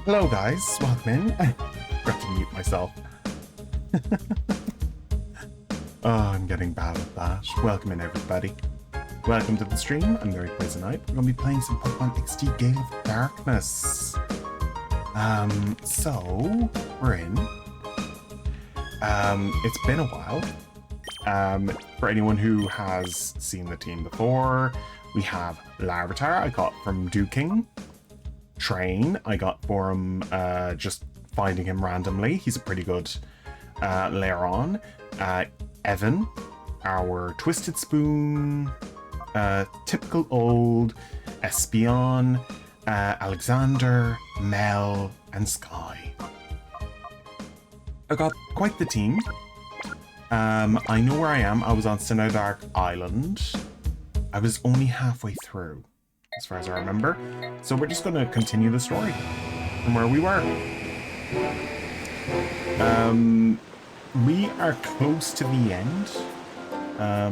Hello guys, welcome in. I forgot to mute myself. Oh, I'm getting bad at that. Welcome in everybody. Welcome to the stream. I'm Mary Plays a Night. We're going to be playing some Pokemon XD Gale of Darkness. So, we're in. It's been a while. For anyone who has seen the team before, we have Larvitar, I got from Duking. Train, I got for him just finding him randomly. He's a pretty good layer on. Evan, our Twisted Spoon, typical old Espeon, Alexander, Mel, and Sky. I got quite the team. I know where I am. I was on Sinnoh Island. I was only halfway through, as far as I remember. So we're just going to continue the story from where we were. We are close to the end. I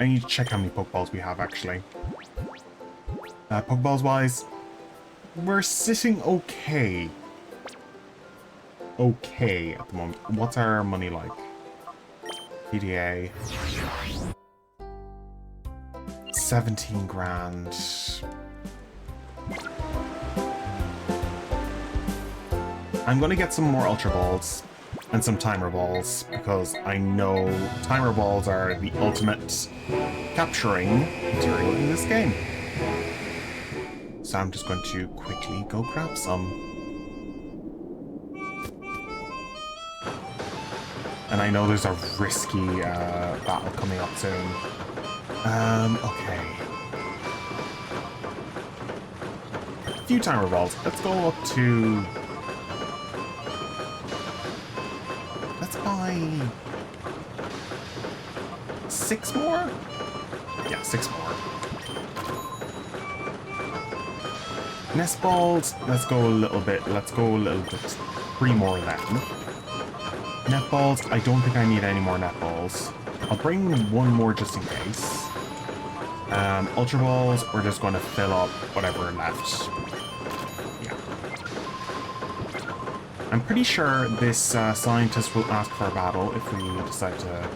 need to check how many Pokeballs we have, actually. Pokeballs-wise, we're sitting okay. Okay at the moment. What's our money like? PDA. 17 grand. I'm gonna get some more Ultra Balls and some Timer Balls because I know Timer Balls are the ultimate capturing material in this game. So I'm just going to quickly go grab some. And I know there's a risky battle coming up soon. Okay. A few Timer Balls. Let's go up to... Let's buy... 6 more? Yeah, 6 more. Nest Balls, let's go a little bit. 3 more of them. Net Balls, I don't think I need any more Net Balls. I'll bring 1 more just in case. Ultra Balls, we're just going to fill up whatever left. Yeah. I'm pretty sure this scientist will ask for a battle if we decide to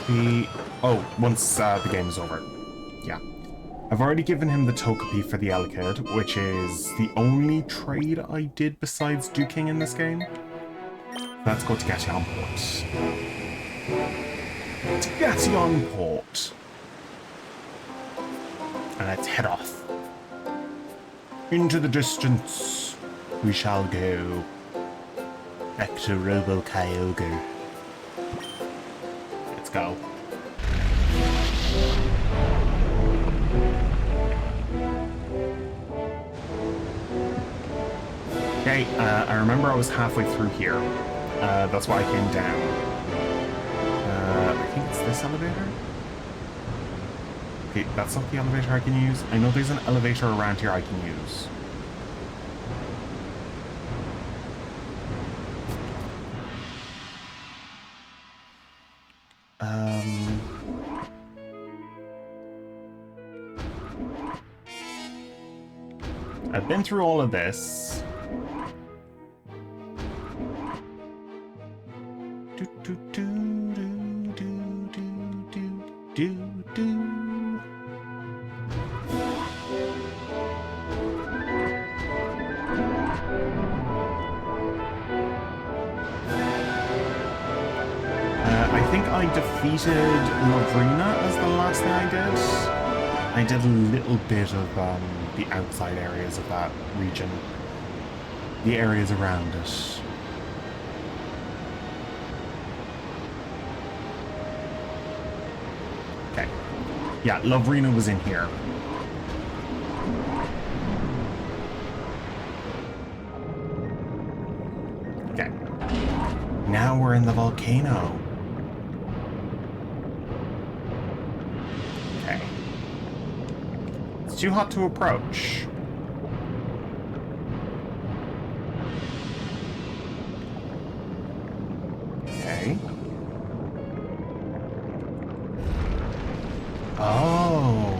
be... Oh, once the game is over. Yeah. I've already given him the Togepi for the Elekid, which is the only trade I did besides Duking in this game. Let's go to Gation Port. To Gation Port. And let's head off. Into the distance we shall go. Back to Robo Kyogre. Let's go. Okay, I remember I was halfway through here. That's why I came down. I think it's this elevator? Okay, that's not the elevator I can use. I know there's an elevator around here I can use. I've been through all of this. I think I defeated Lavrina as the last thing I did. I did a little bit of the outside areas of that region. The areas around it. Okay. Yeah, Lavrina was in here. Okay. Now we're in the volcano. Okay. It's too hot to approach. Okay. Oh.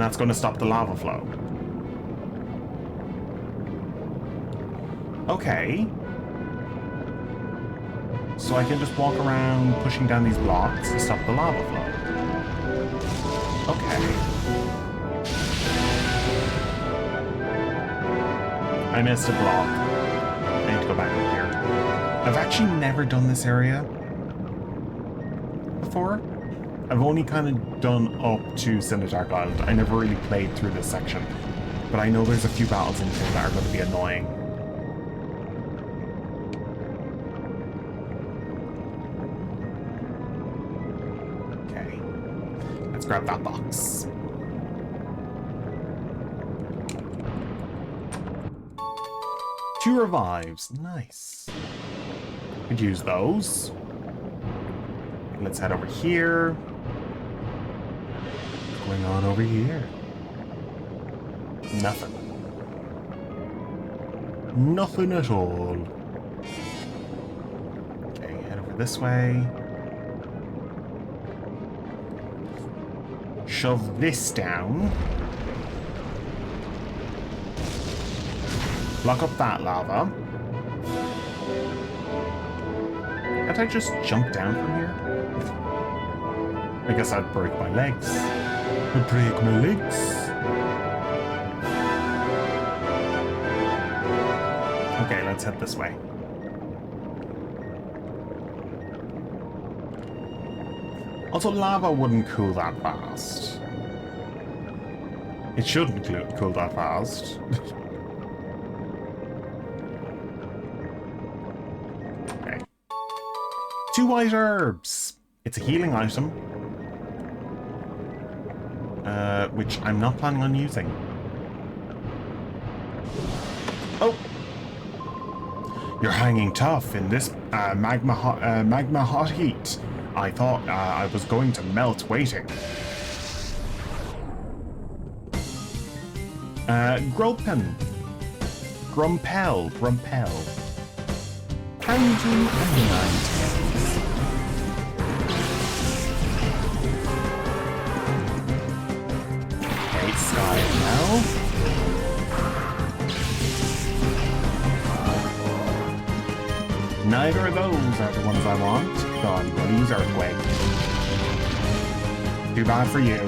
that's going to stop the lava flow. Okay. So I can just walk around pushing down these blocks to stop the lava flow. Okay. I missed a block. I need to go back up here. I've actually never done this area before. I've only kind of done up to Dark Island. I never really played through this section. But I know there's a few battles in here that are going to be annoying. Okay. Let's grab that box. Two revives. Nice. Could use those. Let's head over here. What's going on over here? Nothing. Nothing at all. Okay, head over this way. Shove this down. Block up that lava. Can't I just jump down from here? I guess I'd break my legs. I'd break my legs. Okay, let's head this way. Also, lava wouldn't cool that fast. It shouldn't cool that fast. Okay. 2 white herbs. It's a healing item. Which I'm not planning on using. Oh! You're hanging tough in this magma hot heat. I thought I was going to melt waiting. Grumpel. Pounding and Ninetales. Okay, Sky now. Neither of those are the ones I want. So I'm going to use Earthquake. Too bad for you.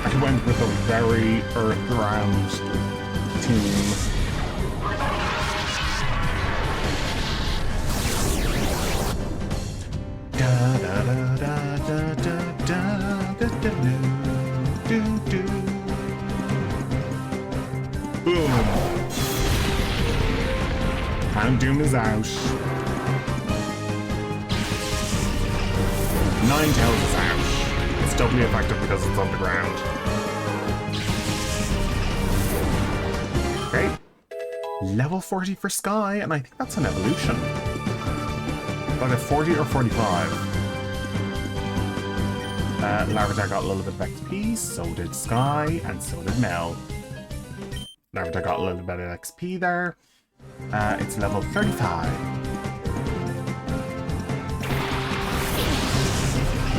I went with a very earth-round team. Da da da da da da da da da do do. Boom. Hound Doom is out. Ninetales is out. It's doubly effective because it's underground. Great. Level 40 for Sky, and I think that's an evolution. Either 40 or 45. Larvitar got a little bit of XP, so did Sky, and so did Mel. Larvitar got a little bit of XP there. It's level 35.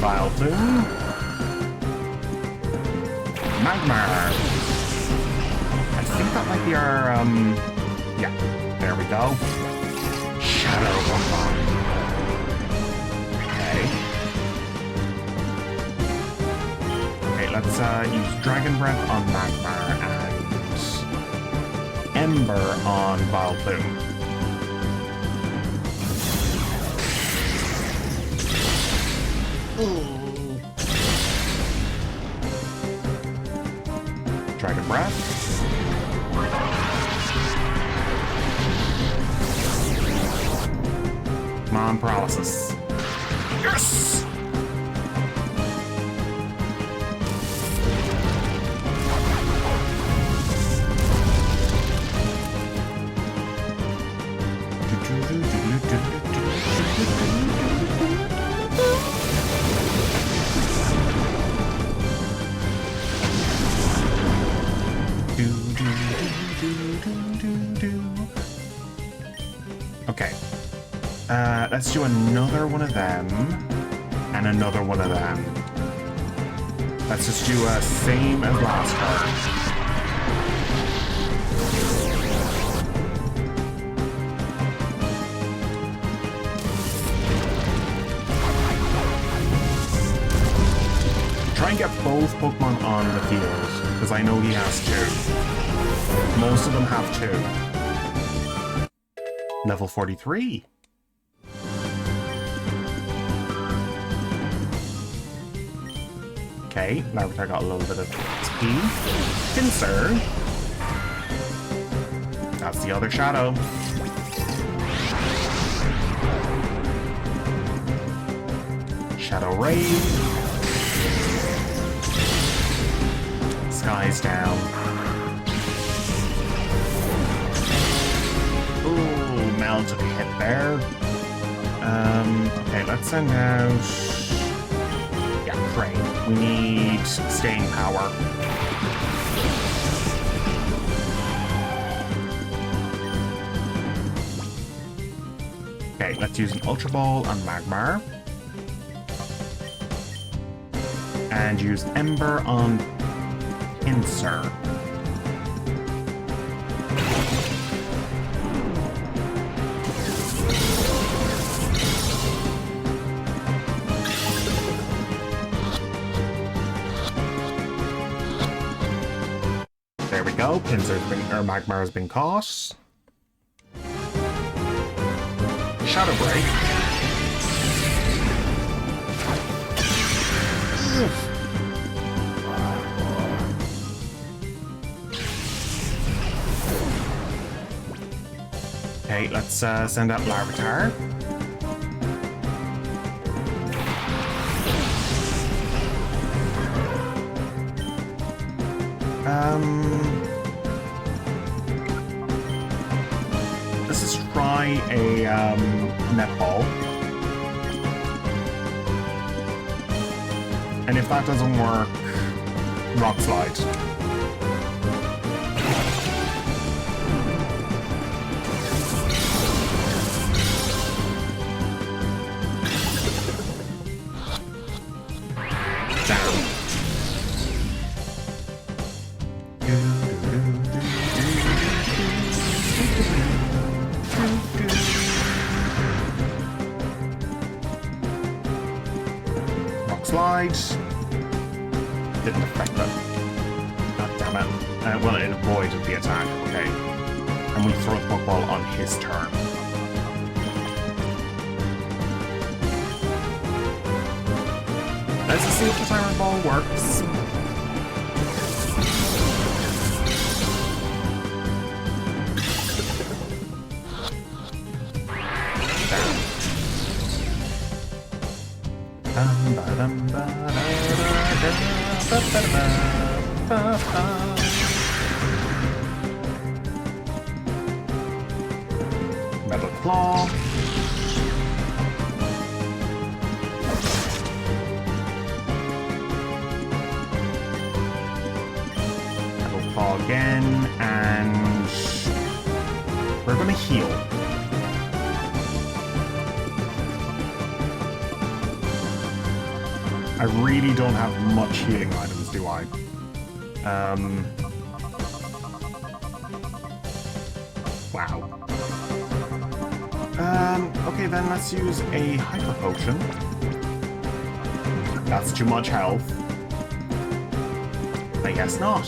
Vileplume. Magmar. I think that might be our, yeah, there we go. Shadow Bombard. Okay. Okay, let's use Dragon Breath on Magmar and Ember on Vileplume. Dragon Breath. Come on, Paralysis. Yes! Okay. Let's do another one of them and another one of them. Let's just do a same as last turn. Try and get both Pokemon on the field, because I know he has two. Most of them have two. Level 43. Okay, Larvitar got a little bit of XP. Pinsir. That's the other Shadow. Shadow Ray. Sky's down. Ooh, Mel took a hit there. Okay, let's send out... Train. We need staying power. Okay, let's use an Ultra Ball on Magmar. And use Ember on Pinsir. Magmar has been caught. Shadow Break. Okay, let's send out Larvitar. Let's just try a netball. And if that doesn't work, Rock Slide. Didn't affect them. God damn it. Well, it avoided the attack, okay. And we throw the Pokeball on his turn. Let's see if the Tyrant Ball works. Metal Claw. Metal Claw again, and we're gonna heal. I really don't have much healing items, do I? Wow. Okay, then let's use a Hyper Potion. That's too much health. I guess not.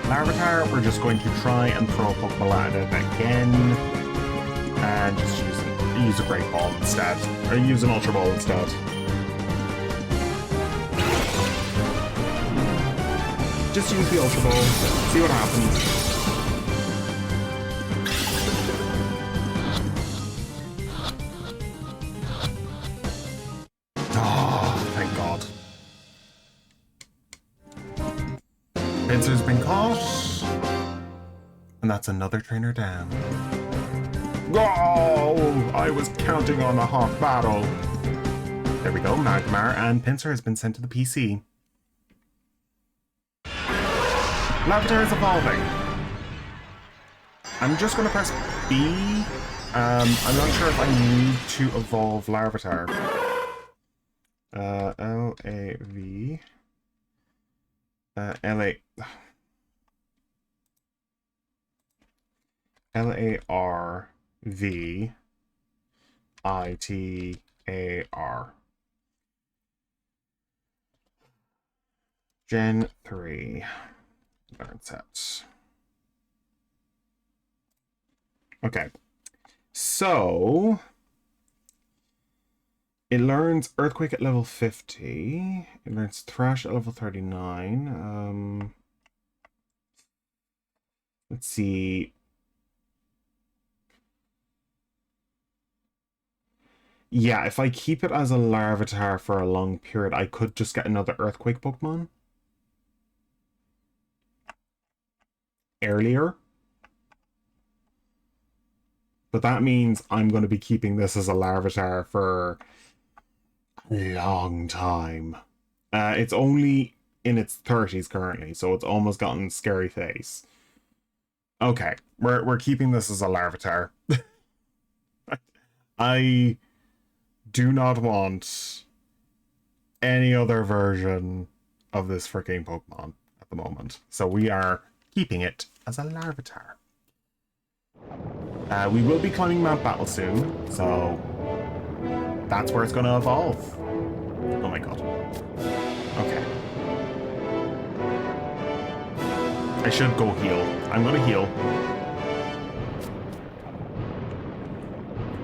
Larvitar, we're just going to try and throw a Pokeball at it again. And just use a Great Ball instead. Or use an Ultra Ball instead. Just use the Ultra Ball, see what happens. Oh, thank God. Pinsir's been caught. And that's another trainer down. Oh, I was counting on a hot battle. There we go, Magmar and Pinsir has been sent to the PC. Larvitar is evolving. I'm just going to press B I'm not sure if I need to evolve Larvitar. L-A-V... L-A... Larvitar. Gen 3. Learn sets. Okay. So... it learns Earthquake at level 50. It learns Thrash at level 39. Let's see. Yeah, if I keep it as a Larvitar for a long period, I could just get another Earthquake Pokemon earlier. But that means I'm going to be keeping this as a Larvitar for a long time. It's only in its 30s currently, so it's almost gotten scary face. Okay, we're keeping this as a Larvitar. I do not want any other version of this freaking Pokemon at the moment. So we are keeping it as a Larvitar. We will be climbing Mount Battle soon, so that's where it's going to evolve. Oh my god. Okay. I should go heal. I'm going to heal.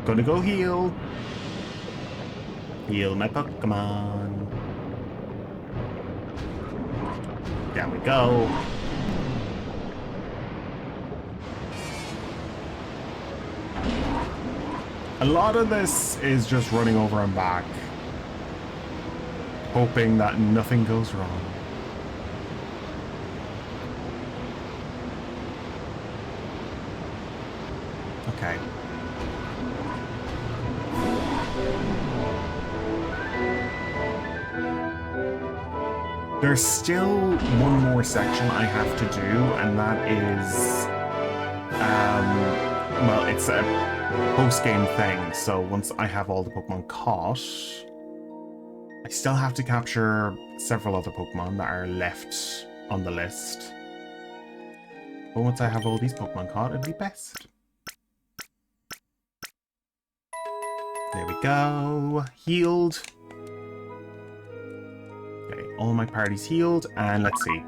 Gonna go heal. Heal my Pokemon. Down we go. A lot of this is just running over and back, hoping that nothing goes wrong. Okay. There's still one more section I have to do, and that is, well, it's a post-game thing, so once I have all the Pokemon caught, I still have to capture several other Pokemon that are left on the list. But once I have all these Pokemon caught, it'll be best. There we go. Healed. Okay, all my party's healed, and let's see.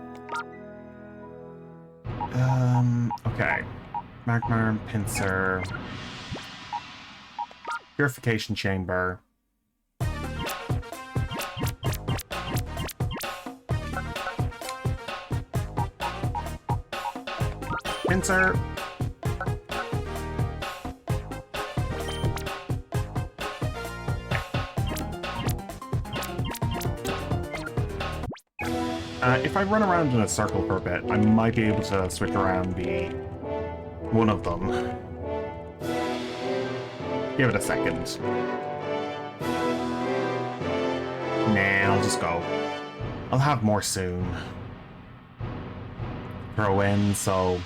Okay. Magmar, Pinsir. Purification Chamber. Pinsir. If I run around in a circle for a bit, I might be able to switch around the one of them. Give it a second. Nah, I'll just go. I'll have more soon. Throw in, so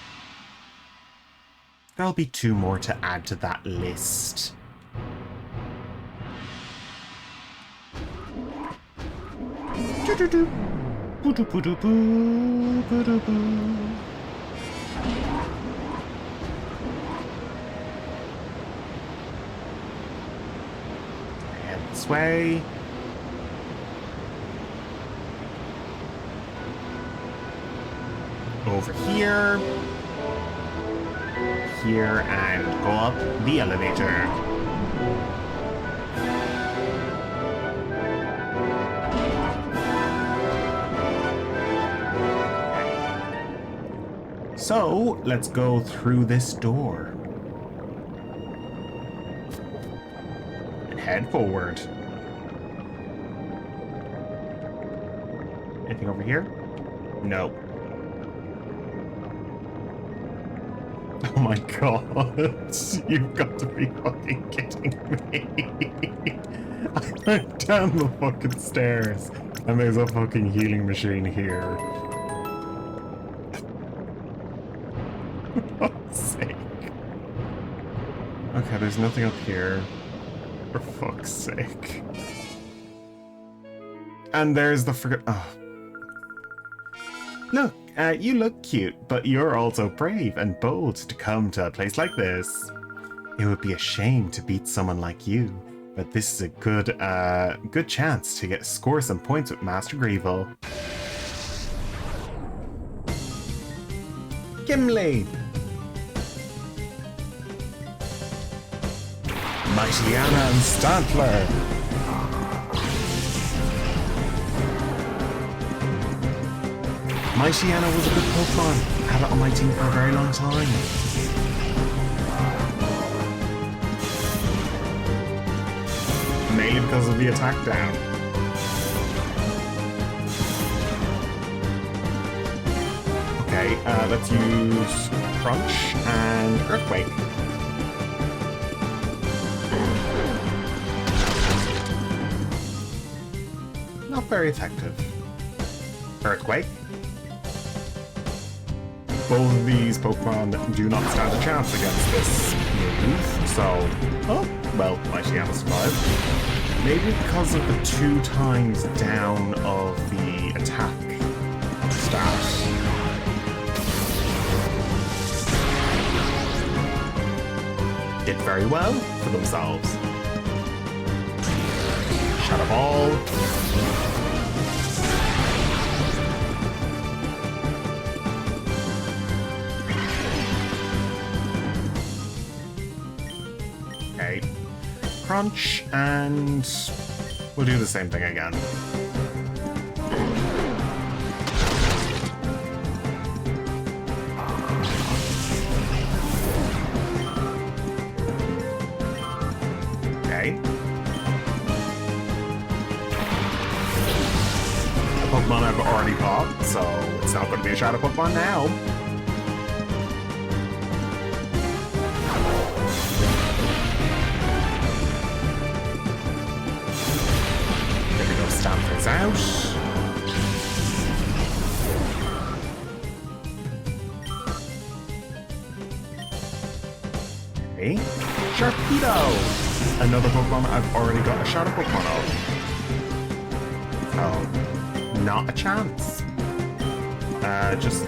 there'll be 2 more to add to that list. Head this way. Over here. Here, and go up the elevator. So, let's go through this door. And head forward. Anything over here? No. Oh my god. You've got to be fucking kidding me. I went down the fucking stairs and there's a fucking healing machine here. For fuck's sake. Okay, there's nothing up here. For fuck's sake. And there's the oh. Look, you look cute, but you're also brave and bold to come to a place like this. It would be a shame to beat someone like you, but this is a good chance to score some points with Master Greevil. Gimli! Mighty Anna and Stantler! Mighty Anna was a good Pokemon. I had it on my team for a very long time. Mainly because of the attack down. Okay, let's use Crunch and Earthquake. Not very effective. Earthquake. Both of these Pokemon do not stand a chance against this move, so... Oh, well, Mighty Anna survived. Maybe because of the 2 times down of the attack stat. Did very well for themselves. Shadow Ball. Okay. Crunch, and we'll do the same thing again. Okay. A Pokemon I've already caught, so it's not going to be a Shadow Pokemon now. Stampers out. Okay. Sharpedo! Another Pokemon I've already got a Shadow Pokemon of. Oh, not a chance. Just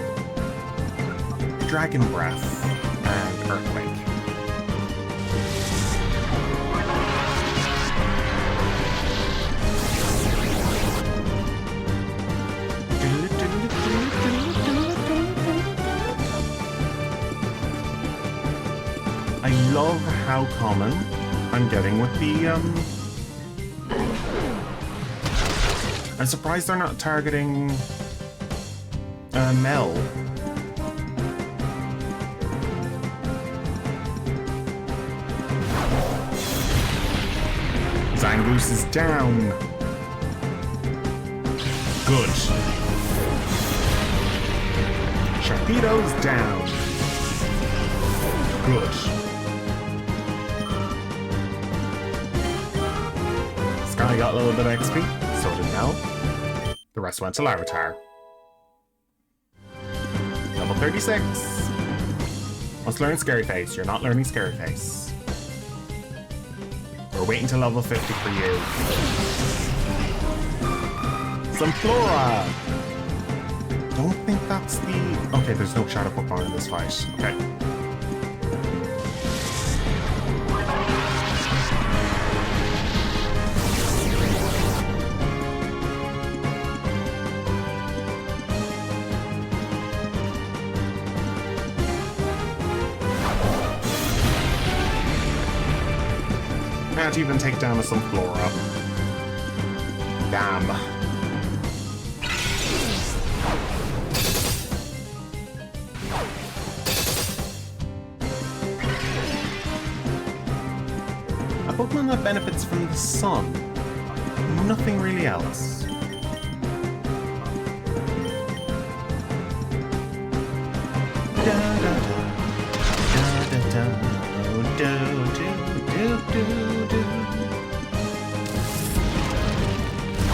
Dragon Breath and Earthquake. I love how common I'm getting with the, I'm surprised they're not targeting, Mel. Zangoose is down. Good. Sharpedo's down. Good. Sky got a little bit of XP, so did Mel. The rest went to Larvitar. Level 36. Let's learn Scary Face. You're not learning Scary Face. We're waiting till level 50 for you. Some Flora! Don't think that's the... Okay, there's no Shadow Pokemon in this fight. Okay. Can't even take down a Sunflora. Damn. A Pokemon that benefits from the sun. Nothing really else.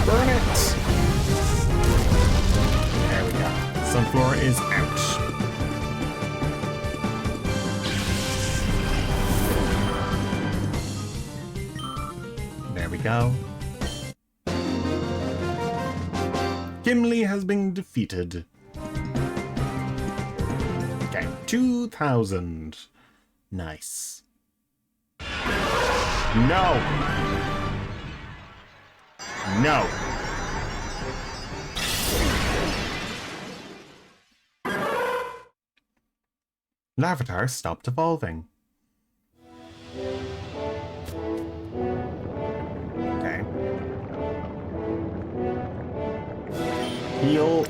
Burn it! There we go. Sunflora is out. go. Gimli has been defeated. Okay, 2,000. Nice. No! No! Larvitar stopped evolving. Okay. Heal.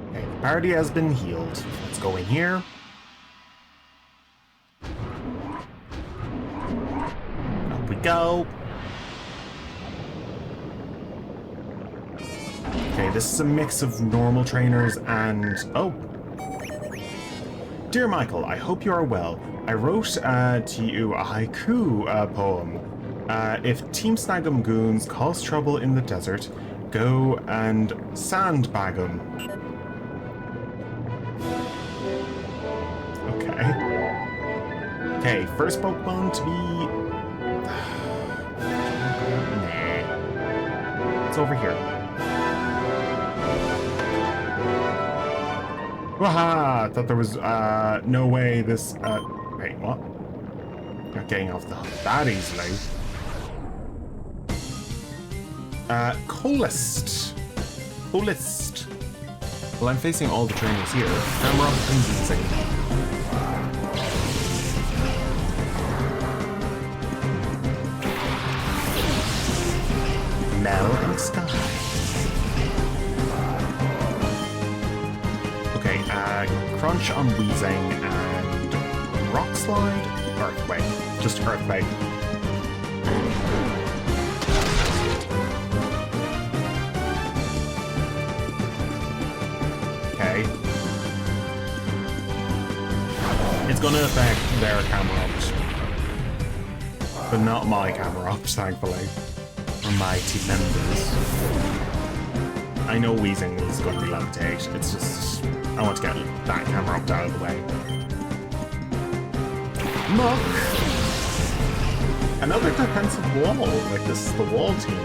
Okay, the party has been healed. Let's go in here. Up we go. Okay, this is a mix of normal trainers and... Oh! Dear Michael, I hope you are well. I wrote to you a haiku poem. If Team Snag'em goons cause trouble in the desert, go and sandbag them. Okay. Okay, first Pokemon to be... Nah. It's over here. Waha! I thought there was no way this... Wait, what? Not getting off the hook that easily. Coolest. Coolest. Well, I'm facing all the trainers here. Camera and Weezing. Mel and Sky. Okay, Crunch on Weezing and Rock Slide? Earthquake. Just Earthquake. Okay. It's gonna affect their Camerupt. But not my Camerupt, thankfully. Or my team members. I know Weezing is going to be levitate. It's just... I want to get that Camerupt out of the way. Muck! Another defensive wall. Like, this is the wall team.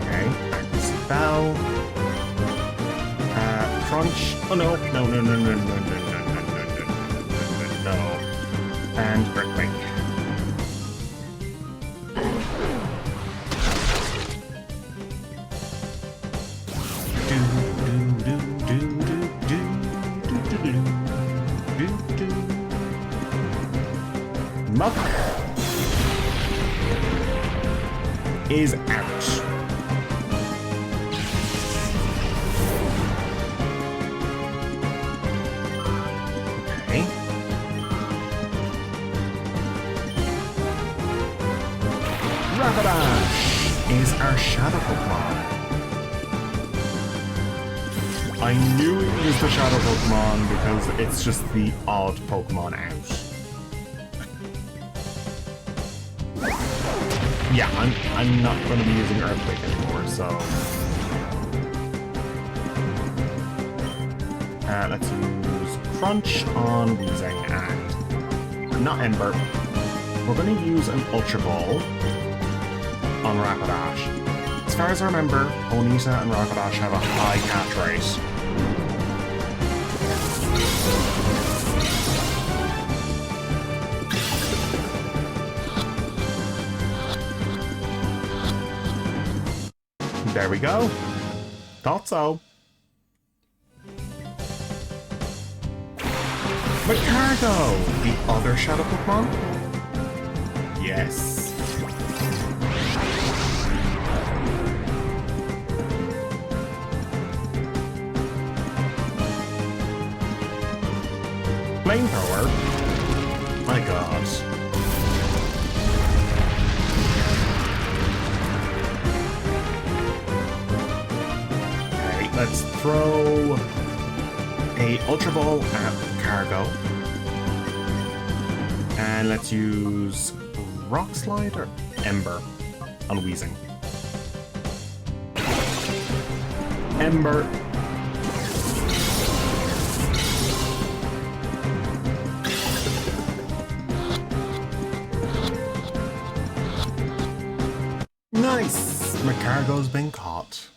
Okay, accuracy bow. Crunch. Oh no, no, no, no, no, no, no, no, no, no, no, no, no. And Earthquake. Muck is out. Okay. Rapidash is our shadow Pokemon. I knew it was the shadow Pokemon because it's just the odd Pokemon out. Yeah, I'm not going to be using Earthquake anymore, so... let's use Crunch on Weezing and... not Ember. We're going to use an Ultra Ball on Rapidash. As far as I remember, Ponyta and Rapidash have a high catch rate. There we go. Thought so. Magcargo, the other shadow Pokemon? Yes. Flamethrower? My god. Let's throw a Ultra Ball at Cargo. And let's use Rock Slide or Ember on Weezing. Ember. Nice! My cargo's been caught.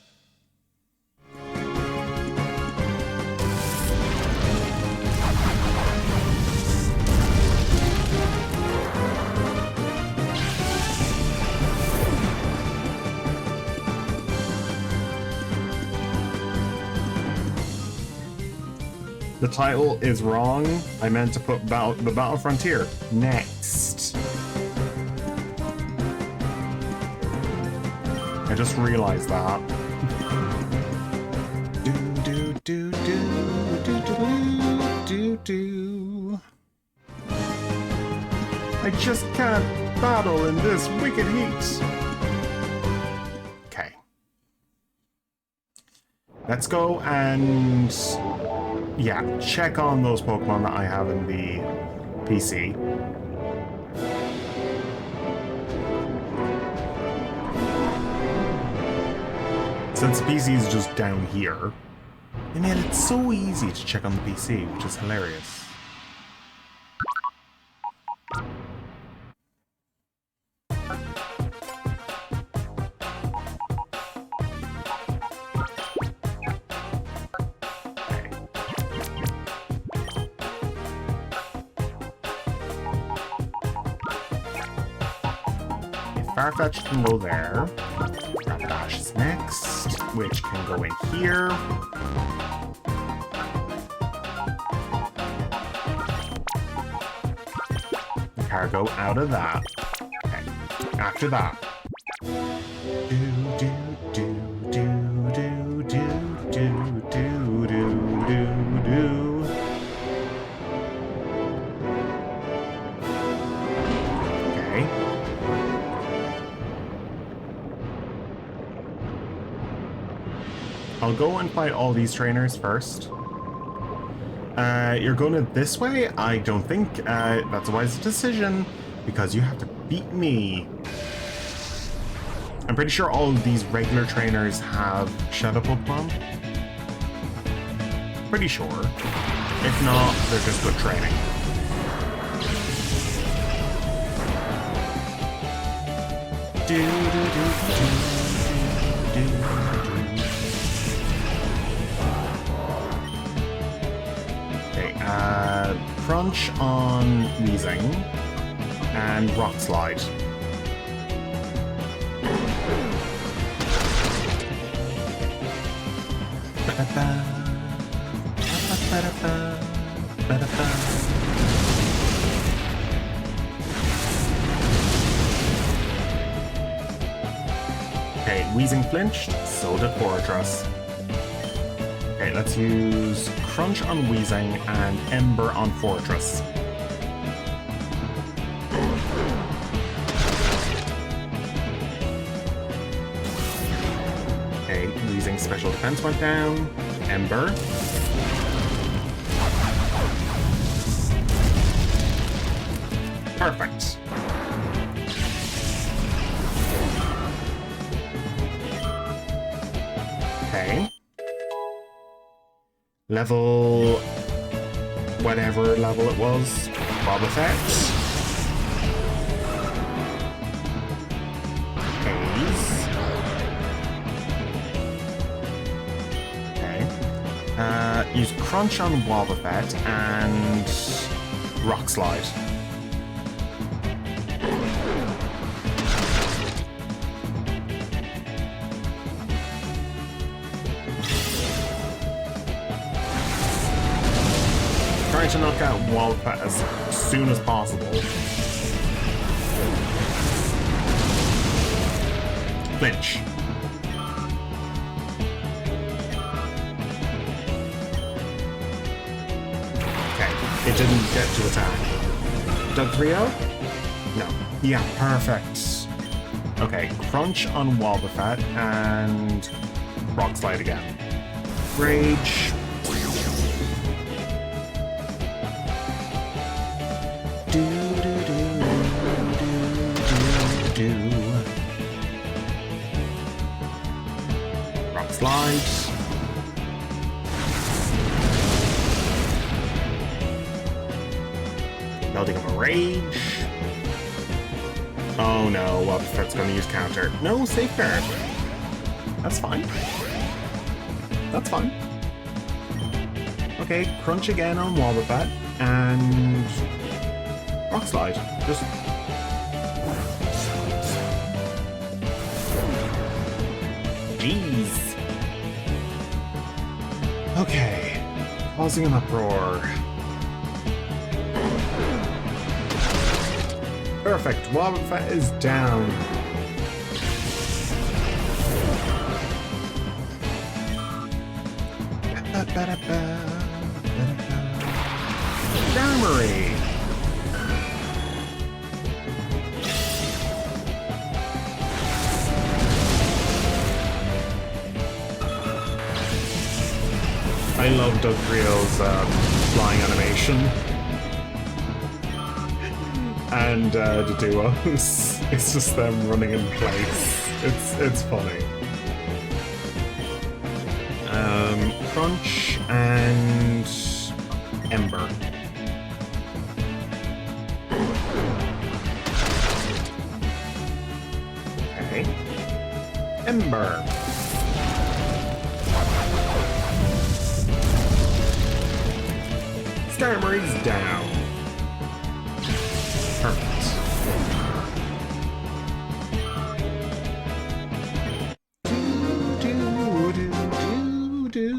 The title is wrong. I meant to put the Battle Frontier next. I just realized that. Do do do do do do do. I just can't battle in this wicked heat. Okay. Let's go and check on those Pokemon that I have in the PC. Since the PC is just down here, and yet it's so easy to check on the PC, which is hilarious. Farfetch can go there. Rapidash is next, which can go in here. Cargo out of that. Okay. After that. I'll go and fight all these trainers first. You're going this way? I don't think that's a wise decision, because you have to beat me. I'm pretty sure all of these regular trainers have Shadow Pokemon. Pretty sure. If not, they're just good training. Crunch on Weezing and Rock Slide. Okay, Weezing flinched, so did Fortress. Okay, let's use Crunch on Weezing and Ember on Fortress. Okay, Weezing special defense went down. Ember. Perfect. Okay. Level... whatever level it was. Boba Fett. Haze. Okay. Use Crunch on Wobbuffet and Rock Slide. Trying to knock out Wobbuffet as soon as possible. Flinch. It didn't get to attack. Dugtrio? No. Yeah, perfect. Okay, Crunch on Wobbuffet and Rock Slide again. Rage. Rock Slide. building up a rage. Oh no, Wobbuffet's gonna use counter. No, safeguard. That's fine. That's fine. Okay, crunch again on Wobbuffet and Rock Slide. Just jeez. Okay, causing an uproar. Perfect, Wobbuffet is down. Armory. I love Dugtrio's flying animation. And the duos. It's just them running in place. It's funny. Crunch and Ember. Okay. Ember. Skarmory's down. Perfect. Okay.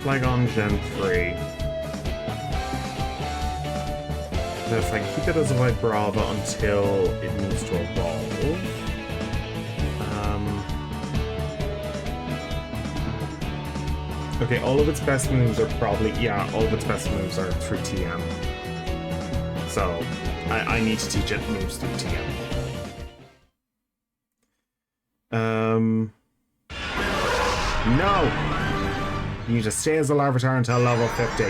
Flygon Gen 3. If I keep it as a Vibrava until it needs to evolve. Okay, all of its best moves are probably, yeah, all of its best moves are through TM. So, I need to teach it moves through TM. No! You need to stay as a Larvitar until level 50.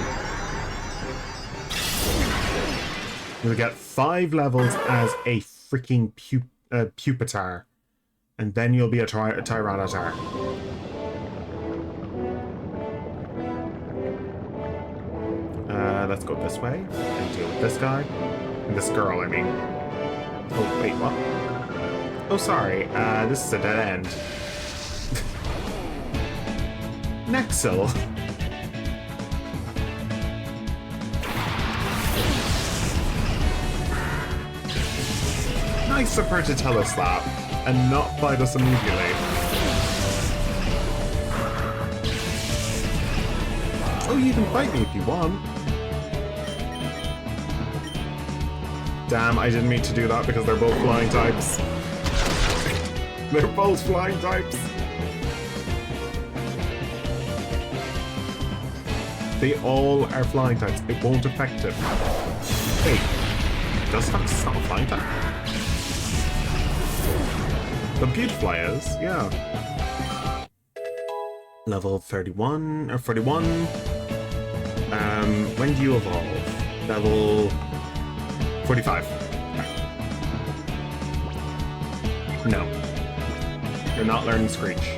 You'll get 5 levels as a freaking Pupitar. And then you'll be a Tyranitar. Let's go this way and deal with this guy. And this girl, I mean. Oh, wait, what? Oh, sorry. This is a dead end. Nexel. Nice of her to tell us that, and not fight us immediately. Oh, you can fight me if you want. Damn, I didn't mean to do that because they're both flying types. They're both flying types. They all are flying types. It won't affect it. Wait, does Fox not a flying type? The Beautifly is, yeah. Level 31 or 41. When do you evolve? Level 45. No. You're not learning Screech.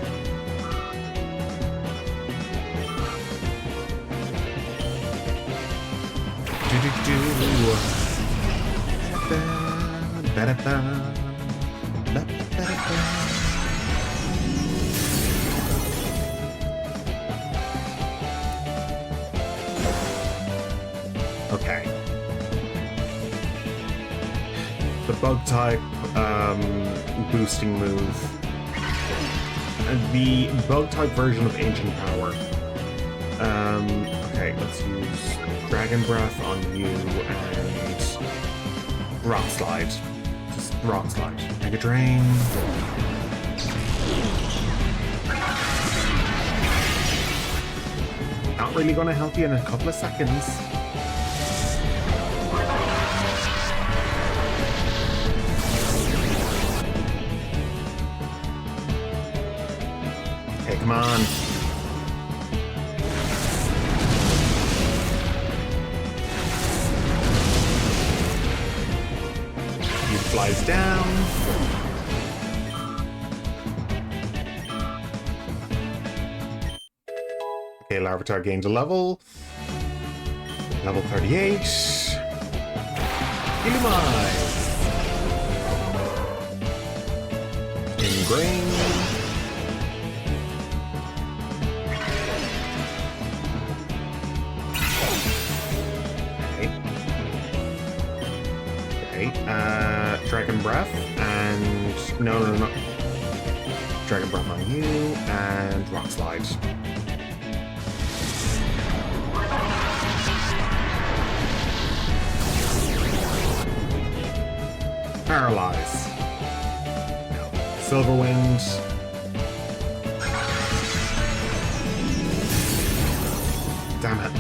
Okay. The bug type boosting move. The bug type version of Ancient Power. Okay, let's use Dragon Breath on you and Rock Slide. Just Rock Slide. Mega Drain. Not really gonna help you in a couple of seconds. Okay, come on. flies down. Okay, Larvitar gains a level. Level 38. Illumise. Ingrain. Dragon Breath, and no. Dragon Breath on you, and Rock Slide. Paralyze. Silver Wind. Damn it.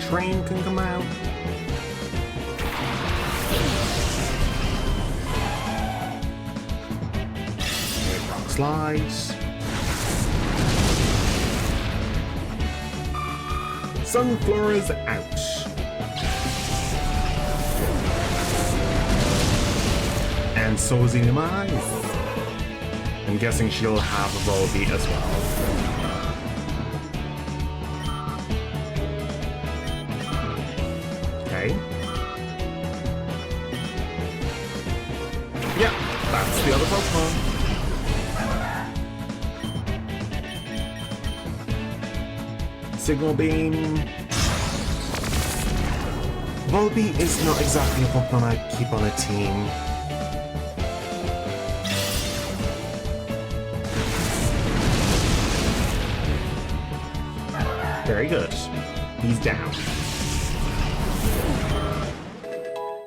Train can come out. Okay, Rock Slides. Sunflora's out. And so is Illumise. I'm guessing she'll have a Volbeat as well. Yeah, that's the other Pokemon. Signal Beam. Volbeat is not exactly a Pokemon I'd keep on a team. Very good. He's down.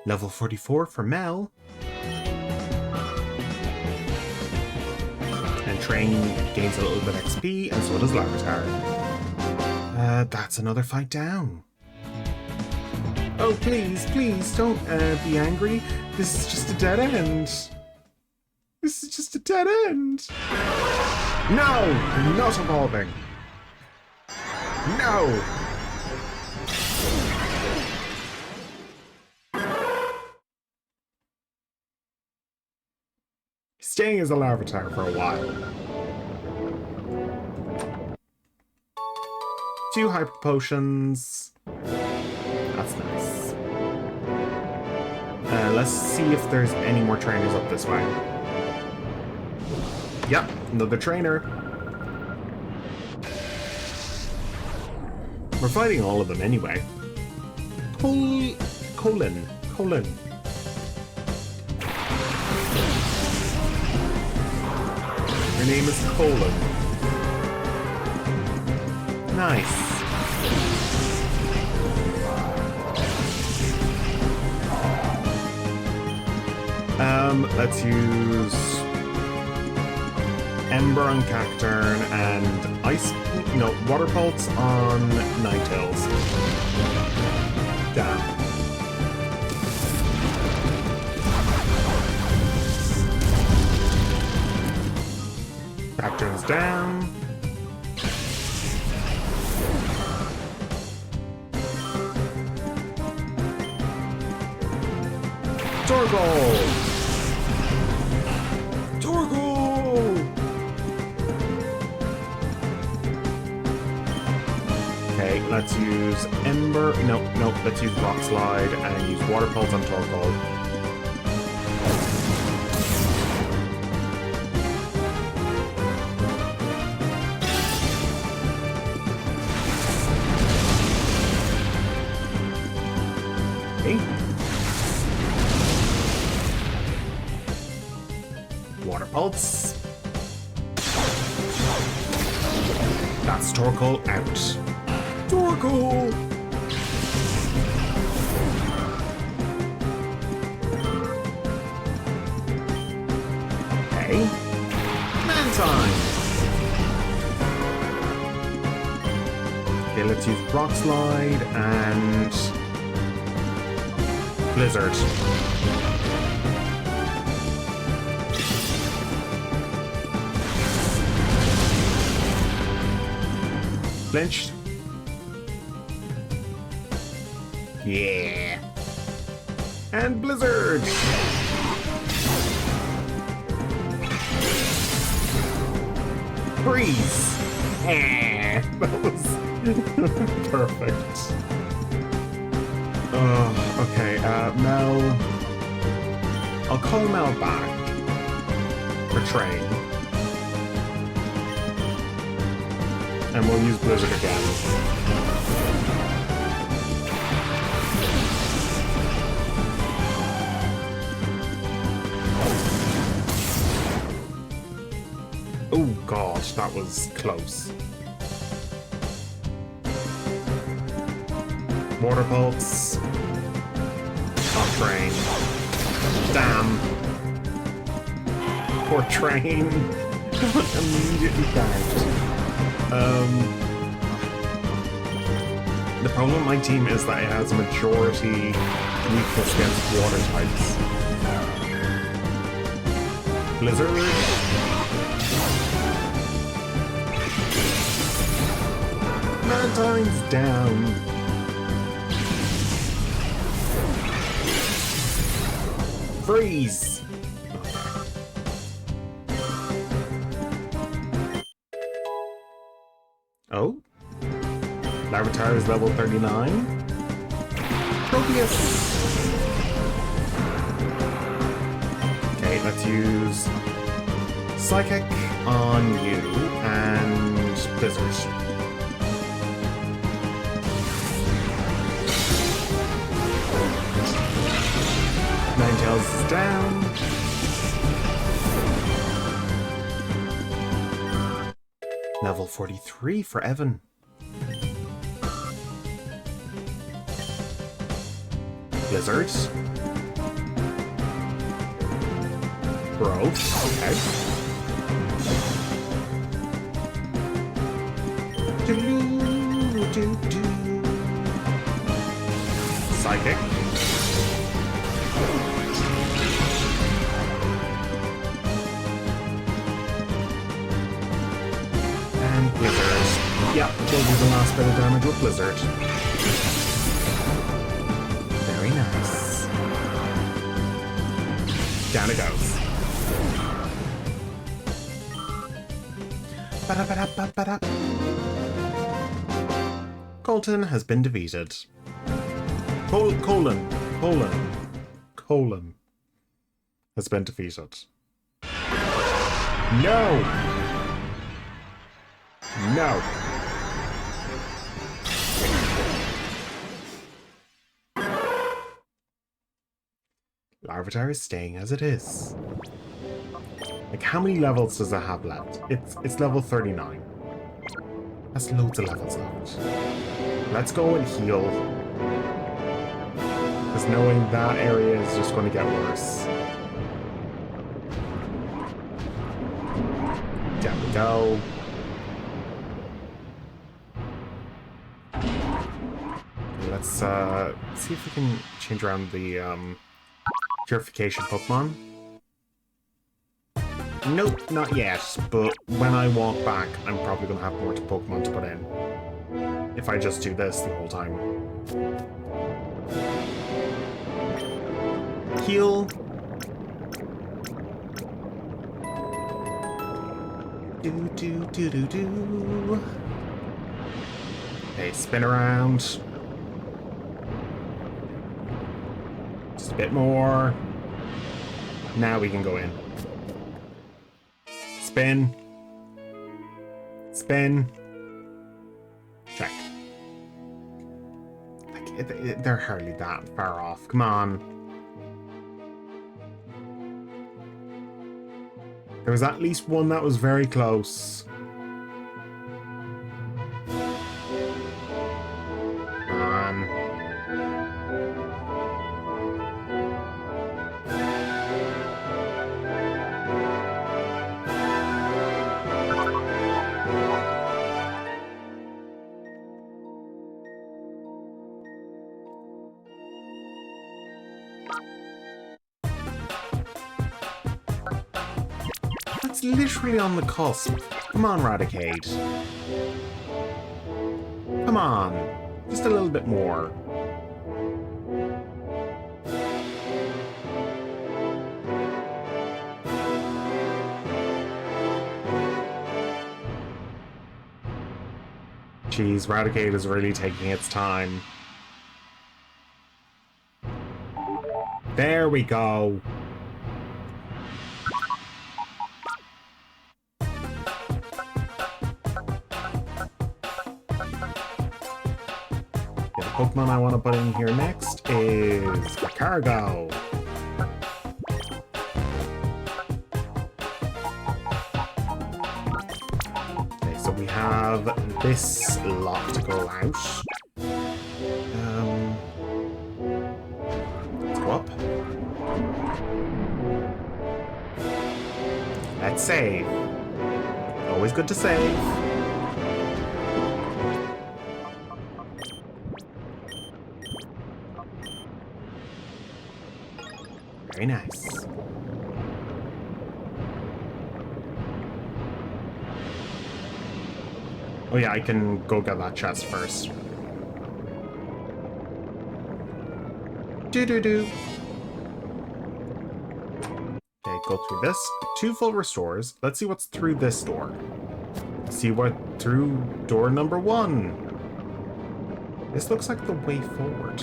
Level 44 for Mel. And Train gains a little bit of XP, and so does Larvitar. That's another fight down. Oh, please, please, don't be angry. This is just a dead end. This is just a dead end. No! Not evolving. No! Staying as a Larvitar for a while. 2 Hyper Potions. That's nice. Let's see if there's any more trainers up this way. Yep, another trainer. We're fighting all of them anyway. Colin. Her name is Colin. Nice. Let's use Ember on Cacturn and Water Pulse on Ninetales. Damn. Cacturn's down. Torkoal! Okay, let's use Ember. No, let's use Rock Slide and use Water Pulse on Torkoal. Okay. Water Pulse. That's Torkoal out. Torkoal! Okay. Mantine! Okay, let's use Rock Slide and Blizzard. Flinched. Yeah. And Blizzard. Freeze. That was perfect. Oh, okay. Mel. I'll call Mel back for train. And we'll use Blizzard again. Oh gosh, that was close. Water Pulse. Off train. Damn. Poor train. Immediately down. The problem with my team is that it has a majority weakness against water types. Blizzard. Mantine's down. Freeze. Oh. Larvitar is level 39. Proteus. Okay, let's use Psychic on you and Blizzard. Ninetales is down. Level 43 for Evan. Blizzard. Growth. Okay. Psychic. And Blizzard. Yeah, we'll do the last bit of damage with Blizzard. Very nice. Down it goes. Ba-da-ba-da-ba-ba-da. Colton has been defeated. Colon has been defeated. No! No! Larvitar is staying as it is. Like, how many levels does it have left? It's level 39. That's loads of levels left. Let's go and heal. Because knowing that area is just going to get worse. There we go. Let's see if we can change around the purification Pokemon. Nope, not yet, but when I walk back, I'm probably going to have more Pokemon to put in. If I just do this the whole time. Heal. Do. Okay, spin around. Just a bit more. Now we can go in. Spin. Spin. Check. Like, they're hardly that far off. Come on. There was at least one that was very close. Come on. It's literally on the cusp. Come on, Raticate. Come on. Just a little bit more. Jeez, Raticate is really taking its time. There we go. The Pokemon I want to put in here next is Cargo. Okay, so we have this lot to go out. Let's go up. Let's save. Always good to save. Very nice. Oh yeah, I can go get that chest first. Do-do-do. Okay, go through this. 2 full restores. Let's see what's through this door. See what through door number 1. This looks like the way forward.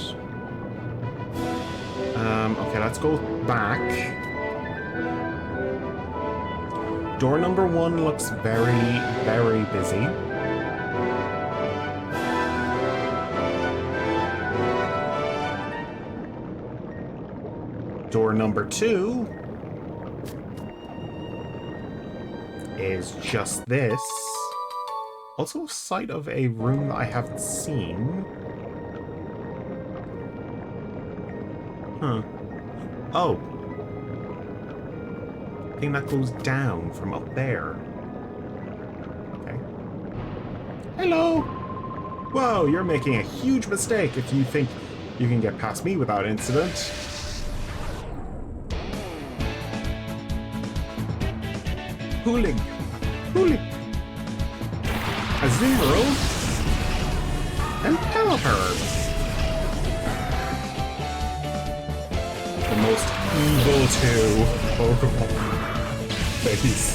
Okay, let's go back. Door number 1 looks very, very busy. Door number 2 is just this. Also a sight of a room that I haven't seen. Huh. Oh. I think that goes down from up there. Okay. Hello! Whoa, you're making a huge mistake if you think you can get past me without incident. Hooling. Hooling. Azumarill. And Pelipper. The most evil 2 Pokemon face.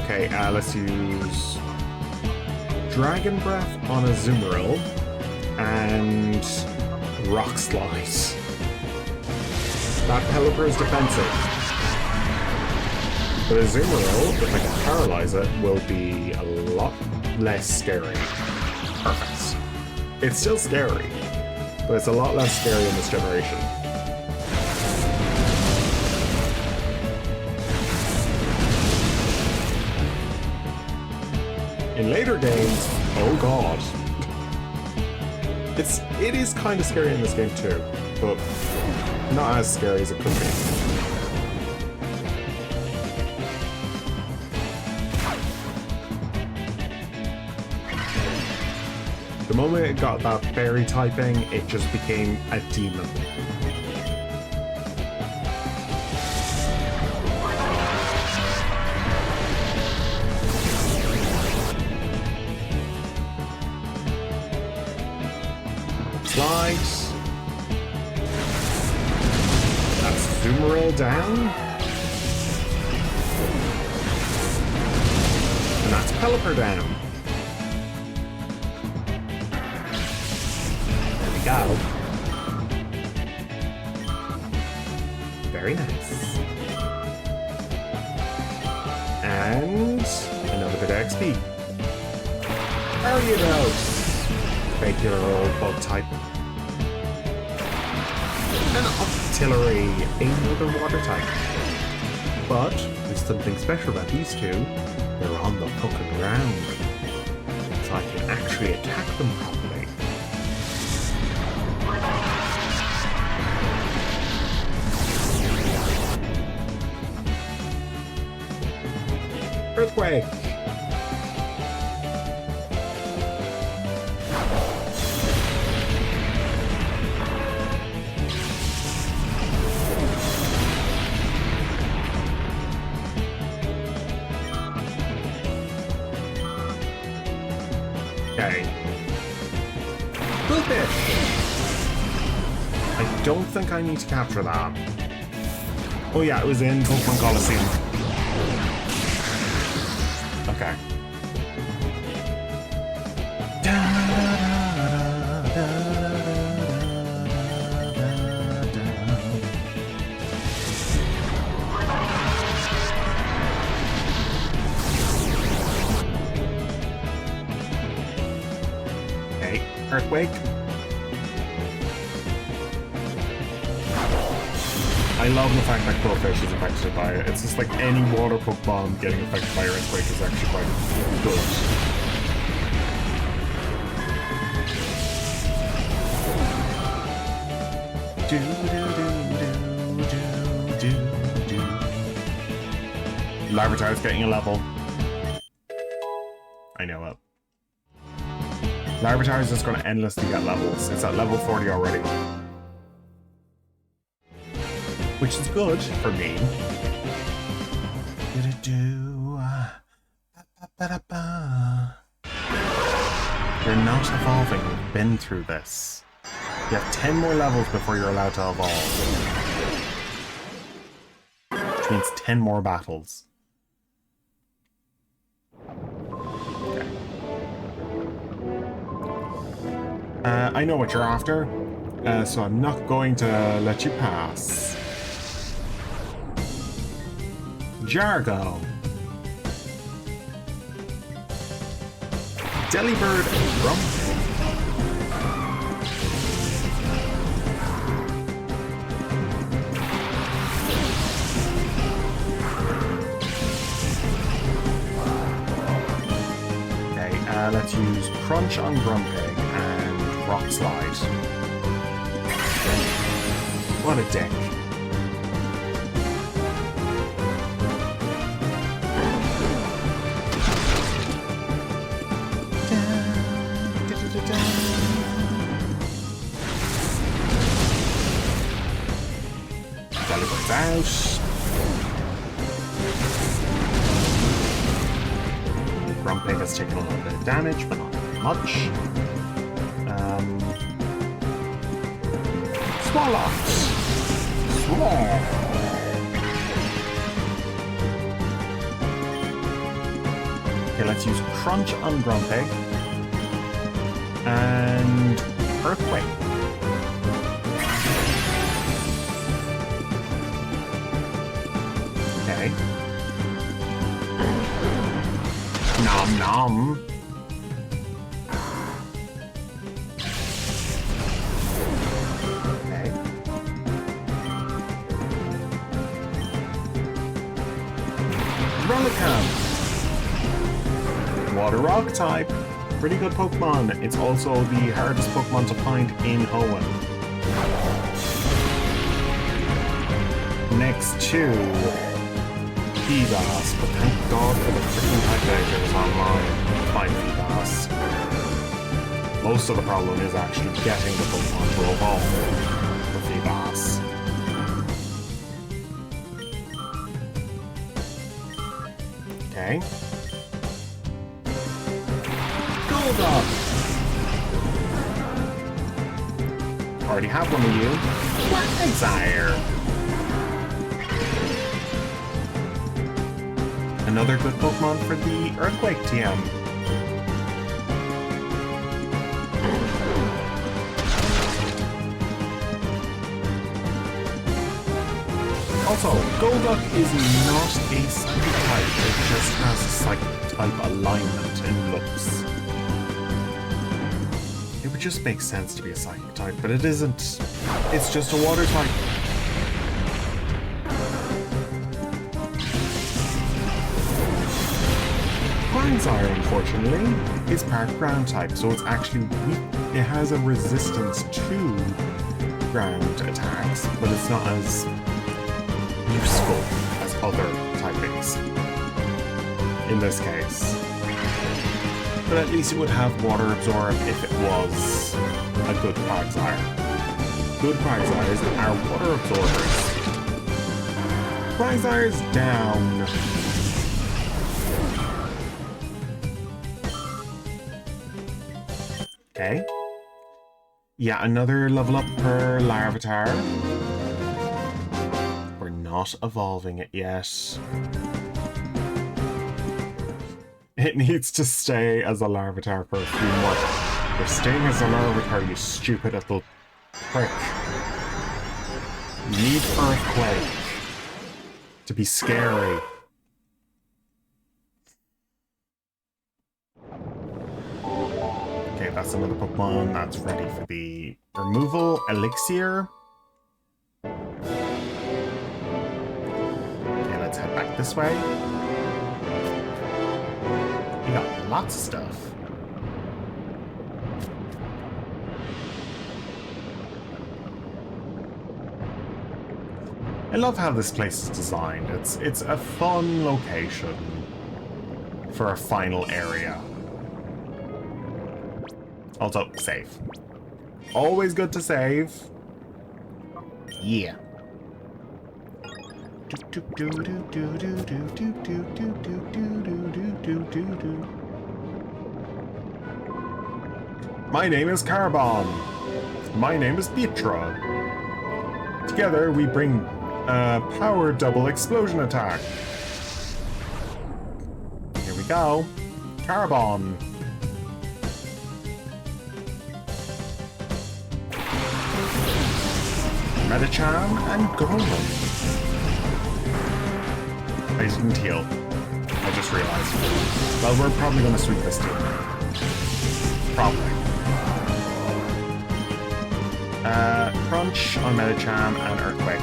Okay, let's use Dragon Breath on Azumarill and Rock Slide. That Pelipper is defensive. But Azumarill, if I can paralyze it, will be a lot less scary. Perfect. It's still scary, but it's a lot less scary in this generation. In later games, oh god. It is kind of scary in this game too, but not as scary as it could be. The moment it got that fairy typing, it just became a demon. Slides. That's Azumarill down. And that's Pelipper down. Go. Very nice. And another bit of XP. Ariados. Regular old bug type. An Octillery, another water type. But there's something special about these 2. They're on the fucking ground. So I can actually attack them properly. Earthquake! Okay. Bullfish! I don't think I need to capture that. Oh yeah, it was in Pokemon Coliseum. Okay. Earthquake. I love the fact that Quillfish is affected by it. It's just like any water Pokemon getting affected by Earthquake is actually quite good. Larvitar's getting a level. I know it. Larvitar is just going to endlessly get levels. It's at level 40 already. Which is good for me. You're not evolving. We've been through this. You have 10 more levels before you're allowed to evolve. Which means 10 more battles. Okay. I know what you're after, so I'm not going to let you pass. Jargo. Delibird and Grumpy. Okay, let's use Crunch on Grumpig and Rock Slide. What a dick. Delibirds out. Grumpig has taken a little bit of damage, but not very much. Swallows! Swallow! Okay, let's use Crunch on Grumpig. And Earthquake. Okay. Nom nom. Okay. Relicanth. Water Rock type. Pretty good Pokemon. It's also the hardest Pokemon to find in Hoenn. Next to Feebas, but thank God for the freaking calculators online. Find Feebas. Most of the problem is actually getting the Pokemon to evolve for Feebas. Okay. Golduck! Already have one of you. Quagsire! Another good Pokemon for the Earthquake TM. Also, Golduck is not a psychic type, it just has a psychic type alignment in looks. It would just make sense to be a psychic type, but it isn't. It's just a water type. Quagsire, unfortunately, is part ground type, so it's actually weak. It has a resistance to ground attacks, but it's not as useful as other typings in this case. But at least it would have Water Absorb if it was a good Quagsire. Good Quagsires are Water Absorbers. Quagsire's down. Okay. Yeah, another level up per Larvitar. We're not evolving it yet. It needs to stay as a Larvitar for a few more. You're staying as a Larvitar, you stupid little prick. You need Earthquake to be scary. That's another Pokemon that's ready for the removal. Elixir. Okay, let's head back this way. We got lots of stuff. I love how this place is designed. It's a fun location for a final area. Also, save. Always good to save. Yeah. My name is Carbon. My name is Petra. Together we bring power double explosion attack. Here we go. Carbon. Medicham and Golem. I didn't heal. I just realized. Well, we're probably going to sweep this team. Probably. Crunch on Medicham and Earthquake.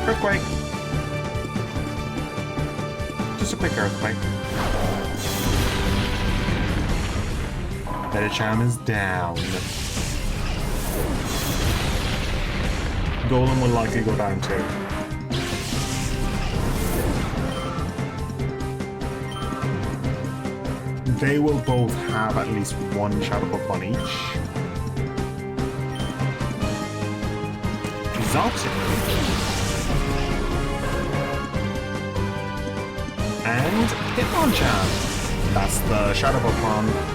Earthquake. Just a quick Earthquake. Medicham is down. Golem will likely go down too. They will both have at least one Shadow Pokemon each. Exalted. And Hitmonchan. That's the Shadow Pokemon.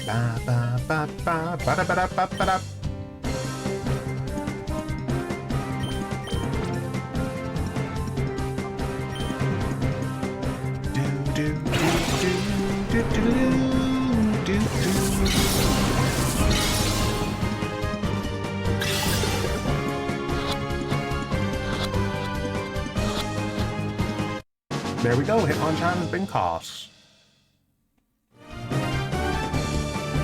Ba ba ba ba ba da ba da ba ba da. Do do do do do do do. There we go. Hitmonchan has been caught.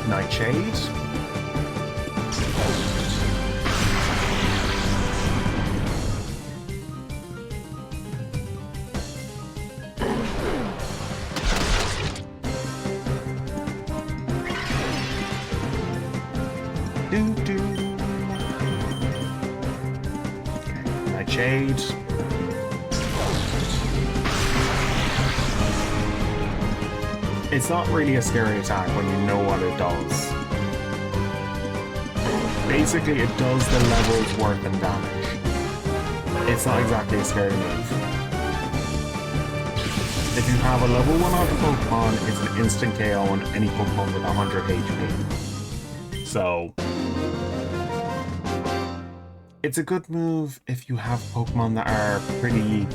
Nightshade. Do. Okay, Nightshade. It's not really a scary attack when you know what it does. Basically, it does the level's worth in damage. It's not exactly a scary move. If you have a level 100 Pokemon, it's an instant KO on any Pokemon with 100 HP. So, it's a good move if you have Pokemon that are pretty...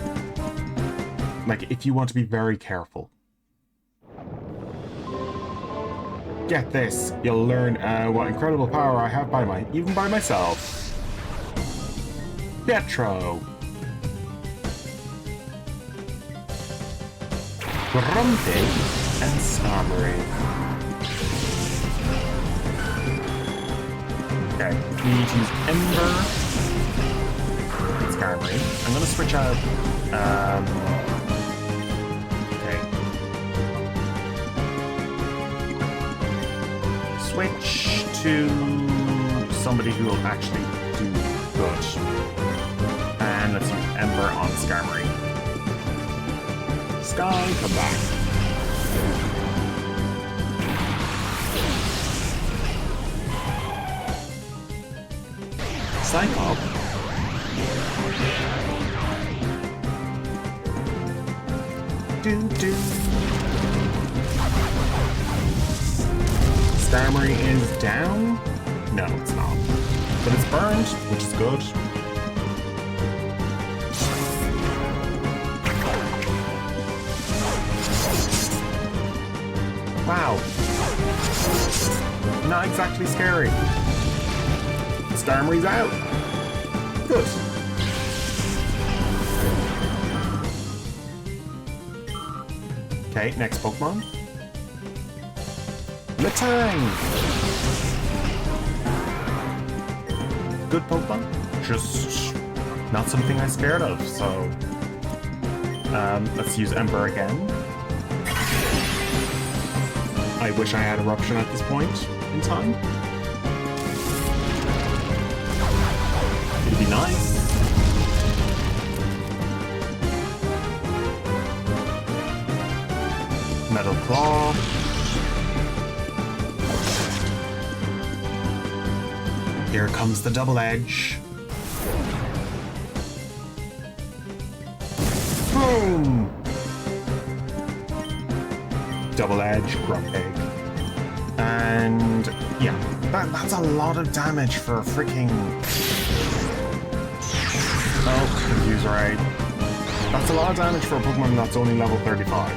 Like, if you want to be very careful. Get this, you'll learn what incredible power I have even by myself. Pietro. Grumpy and Skarmory. Okay, we need to use Ember. Skarmory. I'm gonna switch out switch to somebody who will actually do good. And let's use Ember on Skarmory. Sky, come back. Cyclops. Do. Skarmory is down? No, it's not. But it's burned, which is good. Wow. Not exactly scary. Starmie's out. Good. Okay, next Pokemon. Latang! Good Pokemon. Just not something I'm scared of, so... let's use Ember again. I wish I had Eruption at this point in time. It'd be nice. Metal Claw. Here comes the Double Edge. Boom! Double Edge, Grumpig. And yeah, that's a lot of damage for a freaking... Oh, confuse rate. That's a lot of damage for a Pokemon that's only level 35.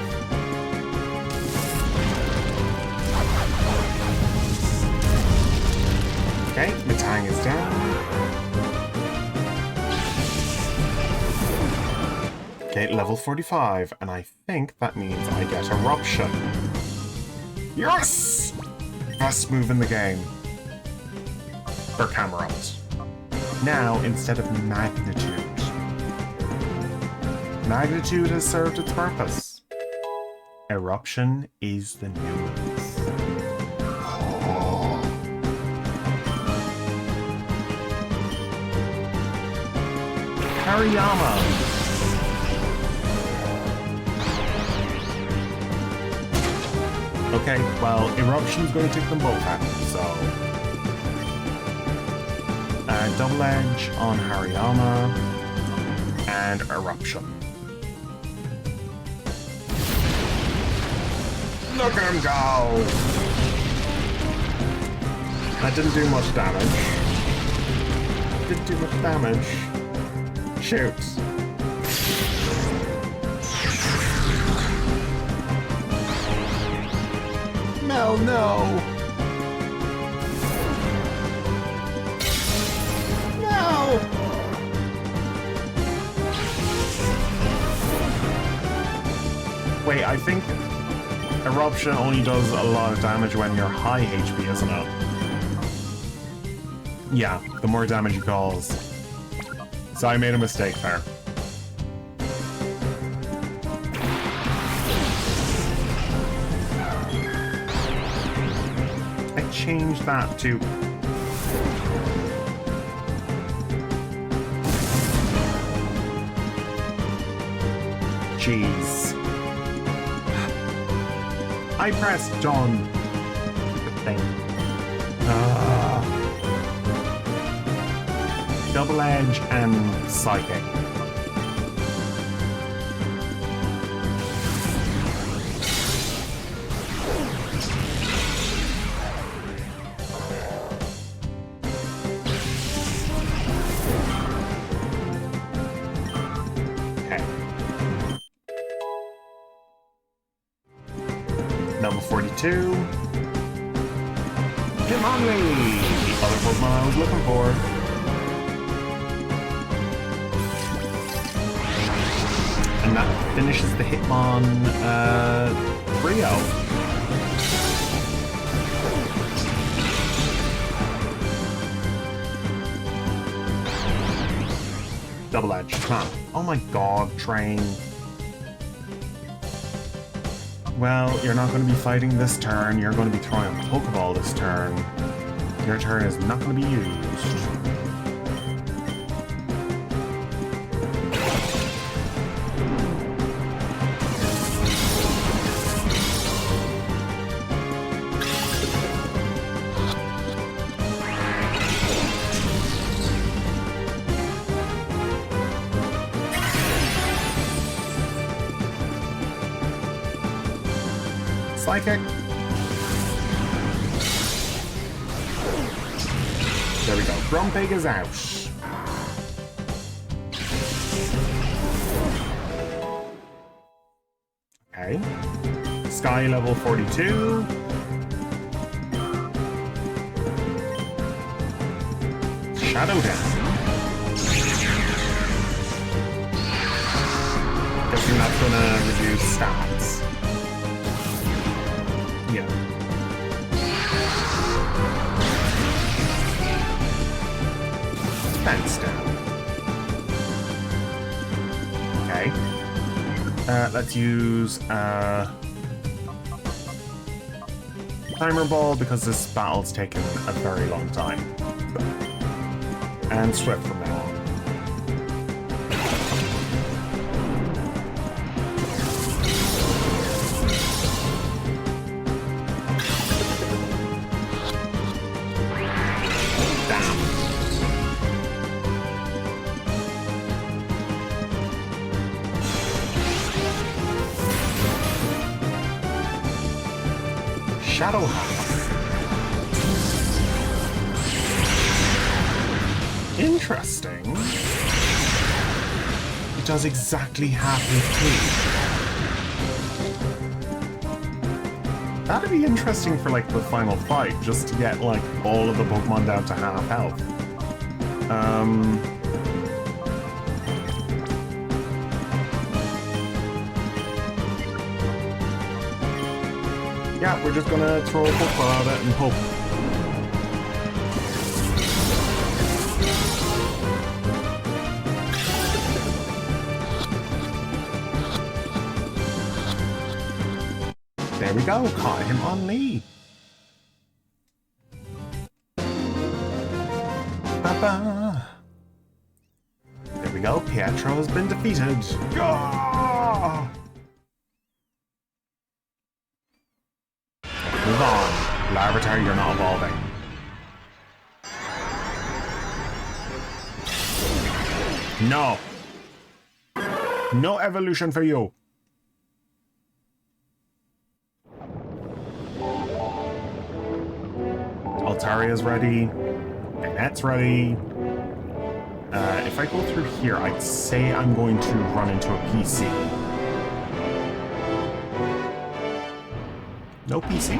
Okay, Latang is down. Okay, level 45, and I think that means I get Eruption. Yes! Best move in the game. For Camerupt. Now, instead of Magnitude. Magnitude has served its purpose. Eruption is the new move. Hariyama. Okay, well, Eruption's going to take them both out, so... Double Edge on Hariyama, and Eruption. Look at him go! That didn't do much damage. Didn't do much damage. Shoot. No, no. No. Wait, I think Eruption only does a lot of damage when you're high HP, isn't it? Yeah, the more damage you cause. So I made a mistake there. I changed that to... Jeez. I pressed John. Stupid thing. Double Edge and Psychic. Okay. Number 42. Hitmonlee! The other Pokemon I was looking for. And that finishes the Hitmon trio. Double Edge, come on. Oh my god, Train. Well, you're not going to be fighting this turn. You're going to be throwing a Pokeball this turn. Your turn is not going to be used. Psychic. There we go. Grumpig is out. Okay. Sky level 42. Shadow down. Guessing that's gonna reduce stats. Yeah. Defense down. Okay. Let's use Timer Ball because this battle's taken a very long time. And Swift from now on. Damn. Shadow Half. Interesting. It does exactly half HP. That'd be interesting for like the final fight, just to get like all of the Pokemon down to half health. Yeah, we're just gonna throw a Pokeball at it and hope. There we go, caught him on Lee. Ba-ba. There we go, Pietro has been defeated. Ah! Move on. Larvitar, you're not evolving. No. No evolution for you. Altaria's ready. Annette's ready. If I go through here, I'd say I'm going to run into a PC. No PC?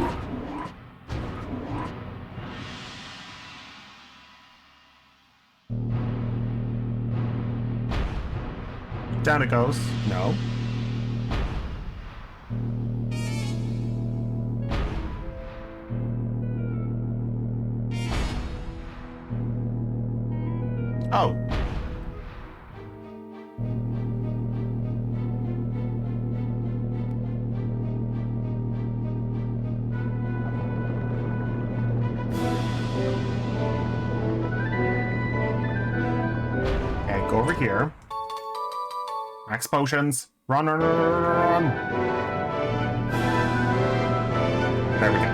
Down it goes. No. Oh. Okay, go over here. Max potions. Run, run, run, run, run. There we go.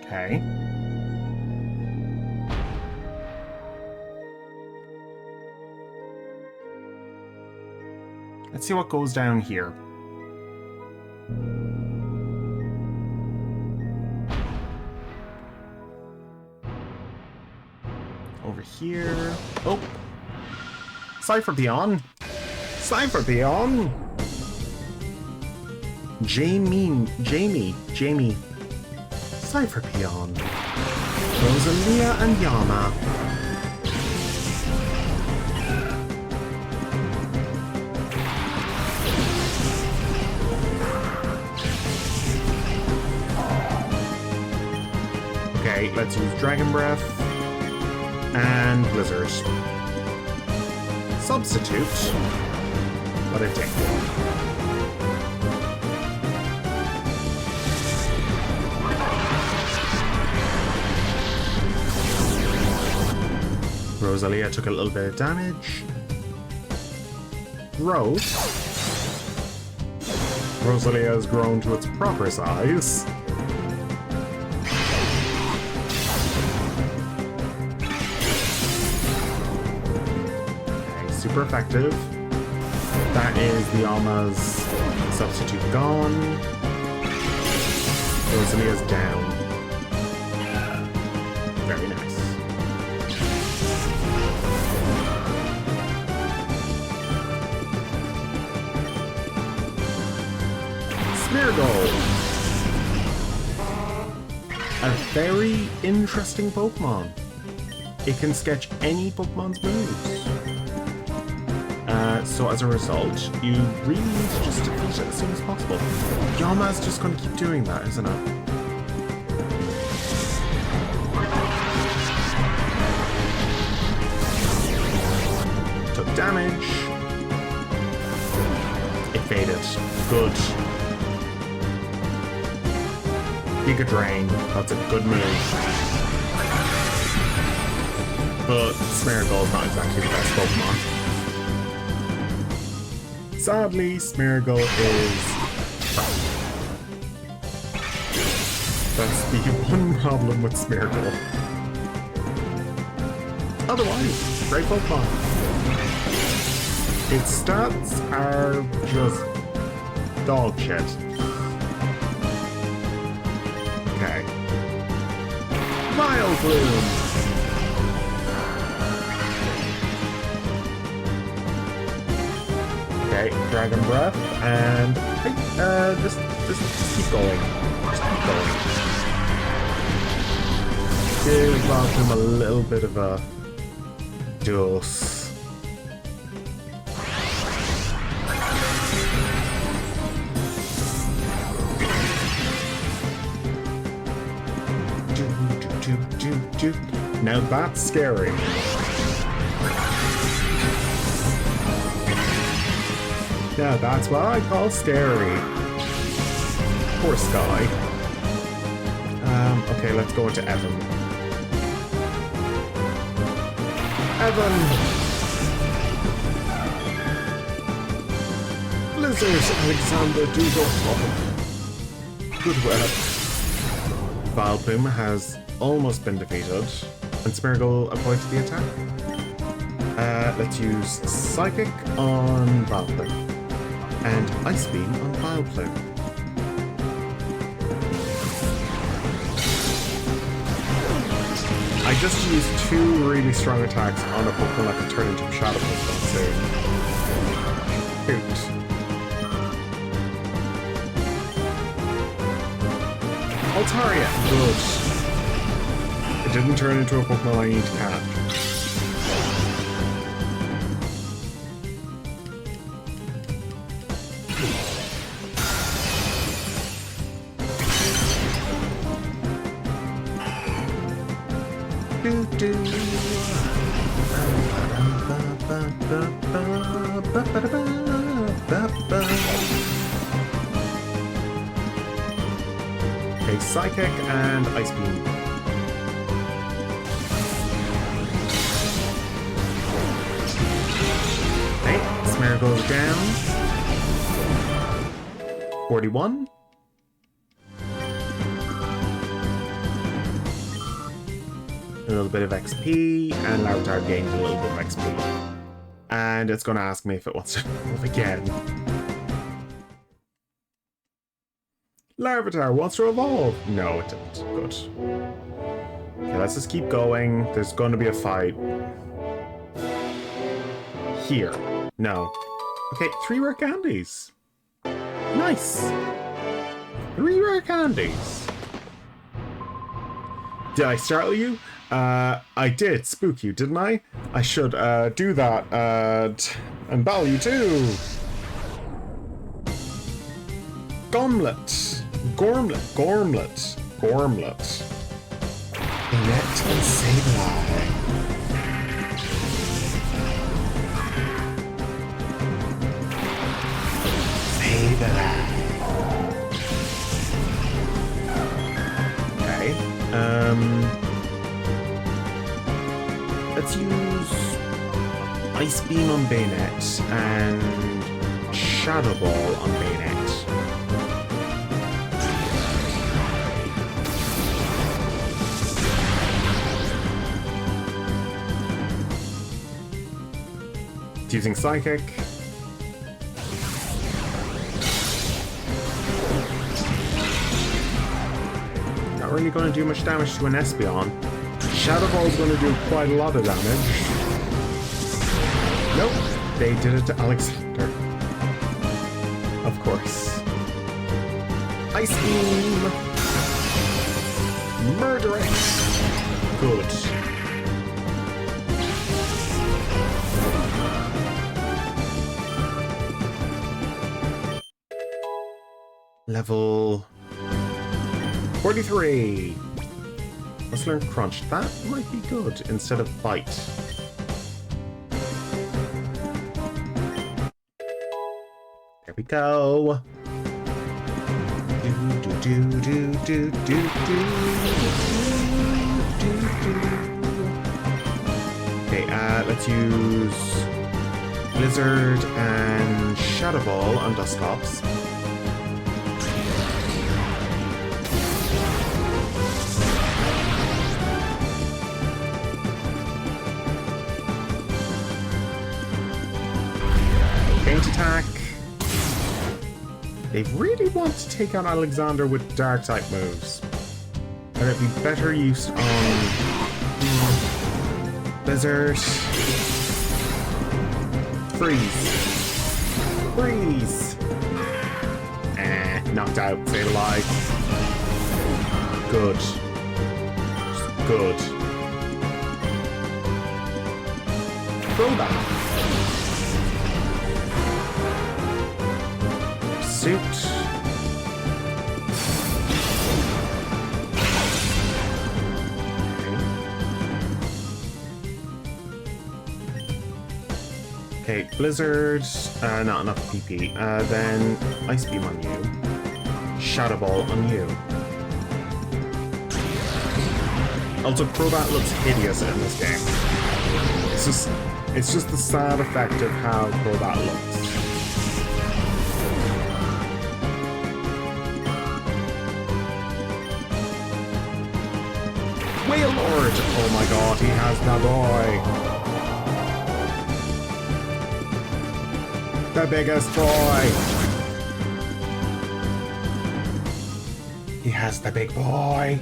Okay. Let's see what goes down here. Over here. Oh! Cypher Beyond! Cypher Beyond! Jamie. Cypher Beyond. Rosalia and Yama. Okay, let's use Dragon Breath and Blizzard. Substitute. What a dick. Rosalia took a little bit of damage. Growth. Rosalia has grown to its proper size. Okay, super effective. That is the Alma's substitute gone. Rosalia's down. Very nice. Smeargle. A very interesting Pokemon. It can sketch any Pokemon's moves. So as a result, you really need to just defeat it as soon as possible. Yama's just going to keep doing that, isn't it? Took damage. It faded. Good. Giga Drain. That's a good move. But Smeargle is not exactly the best Pokemon. Sadly, Smeargle is crap. That's the one problem with Smeargle. Otherwise, great Pokemon. Its stats are just dog shit. Okay. Vileplume! Okay, Dragon Breath, and just keep going. Just keep going. Give Vileplume a little bit of a dose. Now that's scary. Yeah, that's what I call scary. Poor Sky. Okay, let's go into Evan. Evan! Blizzard Alexander Dudolph. Good work. Vileplume has almost been defeated, and Smeargle avoids the attack. Let's use Psychic on Vileplume. And Ice Beam on Vileplume. I just used 2 really strong attacks on a Pokemon that can turn into a Shadow Pokemon soon. Cute. Altaria, good. It didn't turn into a Pokemon I need to catch. Okay, Psychic and Ice Beam. Okay, Smeargle down. 41. A little bit of XP, and Larvitar gained a little bit of XP. And it's going to ask me if it wants to move again. Larvitar wants to evolve! No, it didn't. Good. Okay, let's just keep going. There's going to be a fight. Here. No. Okay, 3 rare candies. Nice! 3 rare candies. Did I startle you? I did spook you, didn't I? I should do that and battle you too. Gormlet. Gormlet. Net and Sableye. Okay. Let's use Ice Beam on Bayonet and Shadow Ball on Bayonet. Using Psychic. Not really going to do much damage to an Espeon. Shadow Ball is going to do quite a lot of damage. Nope, they did it to Alexander. Of course. Ice Beam! Murder it! Good. Level 43. Let's learn Crunch. That might be good instead of Bite. There we go. Okay, let's use Blizzard and Shadow Ball on Dusclops. Faint attack. They really want to take on Alexander with dark type moves. And it'd be better used on Blizzard. Freeze. Freeze. Knocked out. Stayed alive. Good. Good. Throwback. Suit. Okay, Blizzard, not enough PP. Then Ice Beam on you. Shadow Ball on you. Also, Crobat looks hideous in this game. It's just the sad effect of how Crobat looks. Whale Lord! Oh my god, he has my boy! The biggest boy! He has the big boy!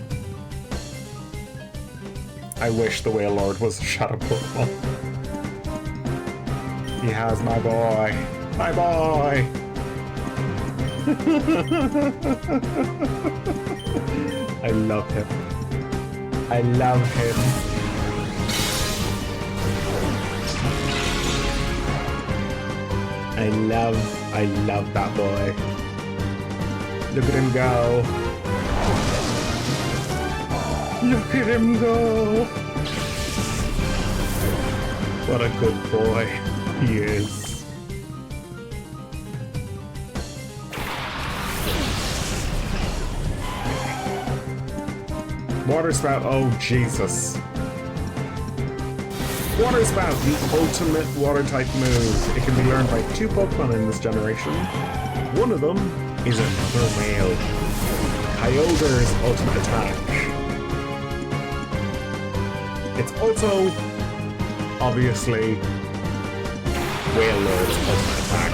I wish the Whale Lord was a Shadow Pokemon. He has my boy! My boy! I love him. I love him. I love that boy. Look at him go. Look at him go. What a good boy he is. Water Spout, oh Jesus. Water Spout, the ultimate water type move. It can be learned by 2 Pokemon in this generation. One of them is another whale. Kyogre's ultimate attack. It's also, obviously, Whale Lord's ultimate attack.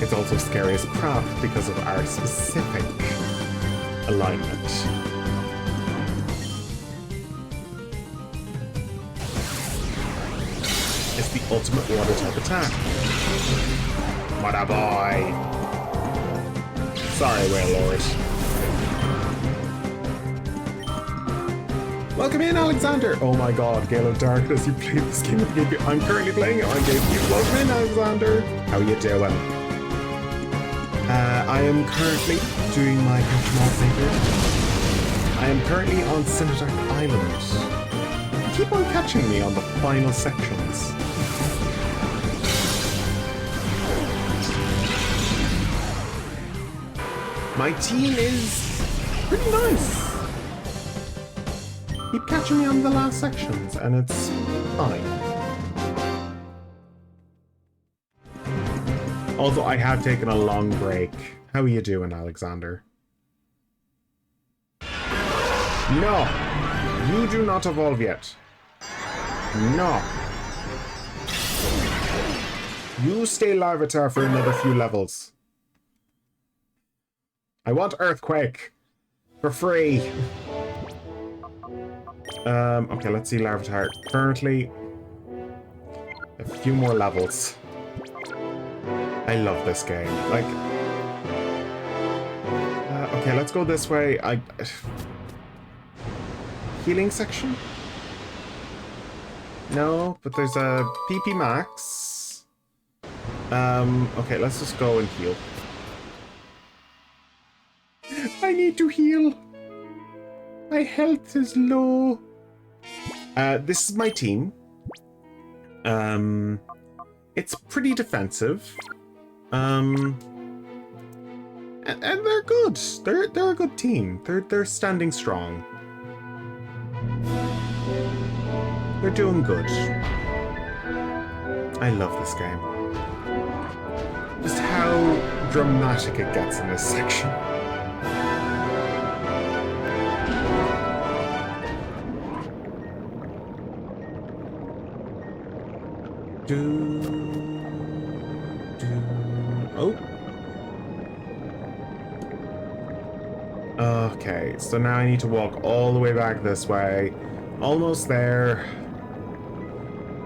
It's also scary as crap because of our specific alignment. It's the ultimate water type attack. What a boy! Sorry, Whale Lord. Welcome in, Alexander! Oh my god, Gale of Darkness, you played this game. I'm currently playing it on GameCube. Welcome in, Alexander! How are you doing? I am currently doing my Pokémon playthrough. I am currently on Cinedark Island. You keep on catching me on the final sections. My team is pretty nice. Keep catching me on the last sections, and it's fine. Also, I have taken a long break. How are you doing, Alexander? No! You do not evolve yet. No. You stay Larvitar for another few levels. I want Earthquake. For free. Okay, let's see Larvitar. Currently, a few more levels. I love this game. Like, Okay, let's go this way. Healing section? No, but there's a PP max. Okay, let's just go and heal. I need to heal. My health is low. This is my team. It's pretty defensive. And they're good. They're a good team. They're standing strong. They're doing good. I love this game. Just how dramatic it gets in this section. Oh. Okay, so now I need to walk all the way back this way. Almost there.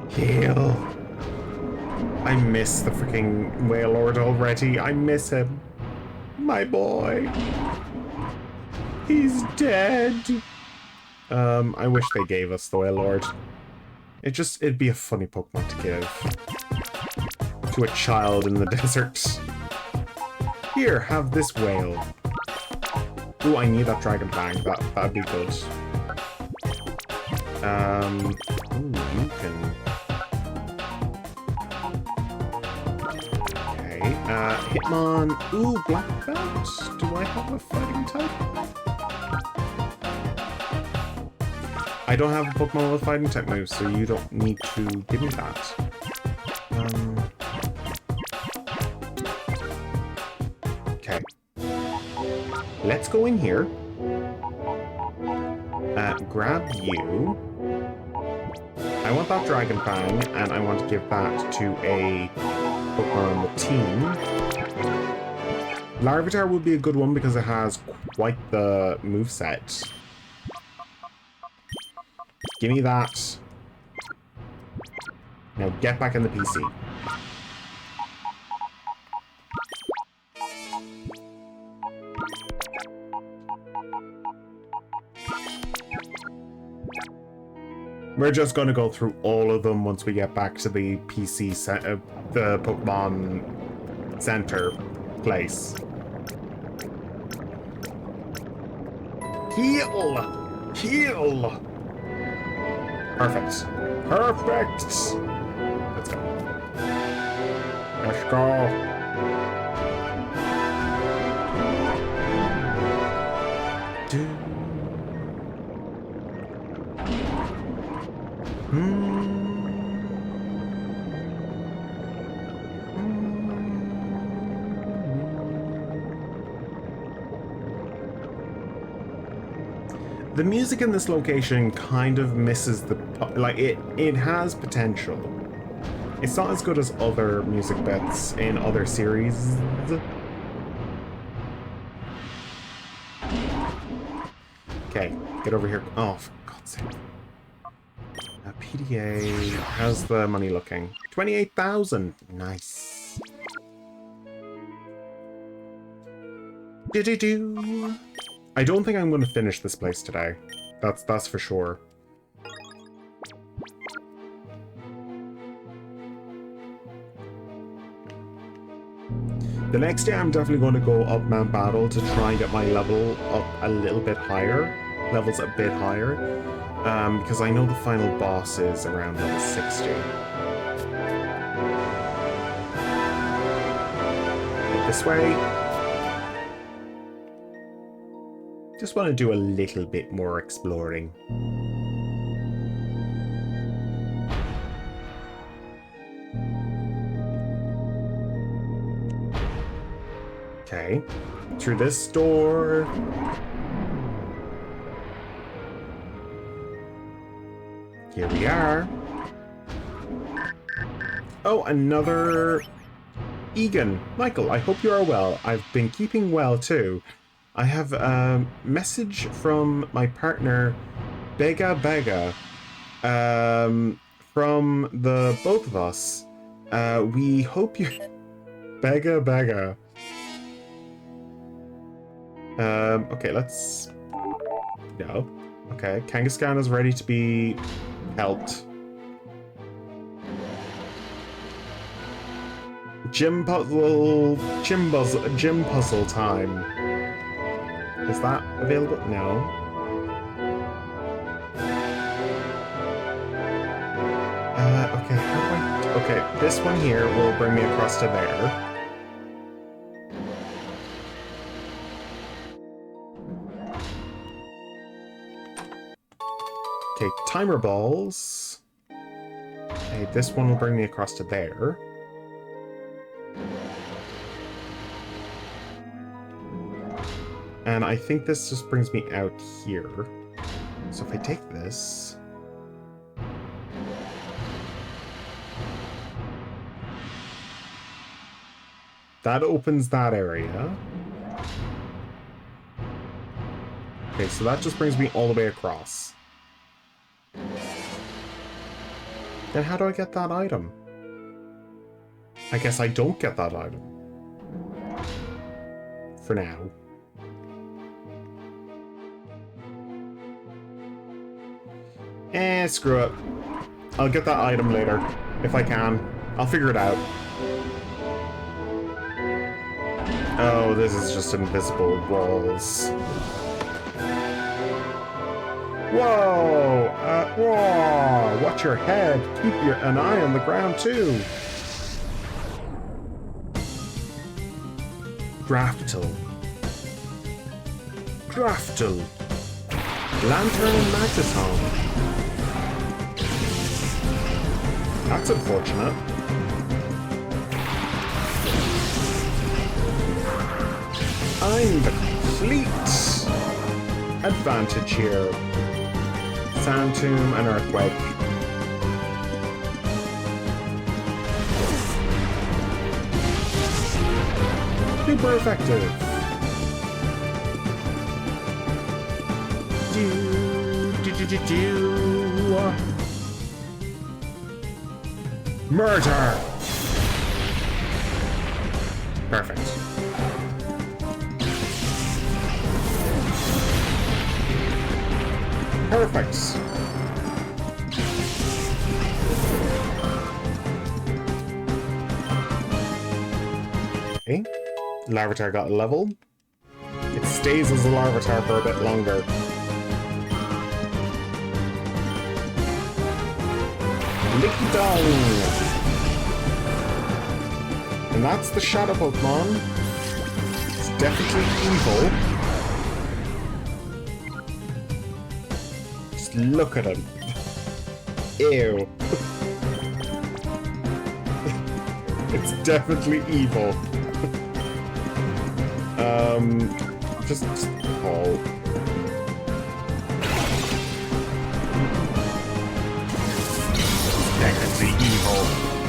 Heal. I miss the freaking Whale Lord already. I miss him. My boy. He's dead. I wish they gave us the Whale Lord. It'd be a funny Pokemon to give to a child in the desert. Here, have this whale. Ooh, I need that Dragon Fang. That'd be good. Ooh, you can. Okay. Hitmon. Ooh, Black Belt. Do I have a fighting type? I don't have a Pokemon with fighting type moves, so you don't need to give me that. Okay. Let's go in here. Grab you. I want that Dragon Fang, and I want to give that to a Pokemon on the team. Larvitar would be a good one because it has quite the moveset. Give me that. Now get back in the PC. We're just going to go through all of them once we get back to the PC, the Pokemon Center place. Heal! Heal! Perfect. Perfect! Let's go. Let's go. The music in this location kind of misses the... like, it has potential. It's not as good as other music bits in other series. Okay, get over here. Oh, for God's sake. PDA, how's the money looking? 28,000. Nice. Do-do-do. I don't think I'm going to finish this place today. That's for sure. The next day I'm definitely going to go up Mount Battle to try and get my level up a little bit higher. Levels a bit higher. Because I know the final boss is around level 60. This way. Just want to do a little bit more exploring. Okay, through this door. Here we are. Oh, another Egan. Michael, I hope you are well. I've been keeping well too. I have a message from my partner, Bega Bega, from the both of us. We hope you... Bega Bega. Okay, let's go. Okay, Kangaskhan is ready to be helped. Gym puzzle time. Is that available? No. Okay, how do I... Okay, this one here will bring me across to there. Okay, timer balls. Okay, this one will bring me across to there. And I think this just brings me out here. So if I take this... that opens that area. Okay, so that just brings me all the way across. Then how do I get that item? I guess I don't get that item. For now. Screw it. I'll get that item later, if I can. I'll figure it out. Oh, this is just invisible walls. Whoa! Whoa! Watch your head. Keep an eye on the ground, too. Graftal. Graftal. Lantern and Magneton. That's unfortunate. I'm the complete advantage here. Sand Tomb and Earthquake. Super effective. Murder! Perfect. Perfect. Okay. Larvitar got a level. It stays as a Larvitar for a bit longer. Licky Dong! And that's the Shadow Pokemon. It's definitely evil. Just look at him. Ew. It's definitely evil. Just call. Definitely evil.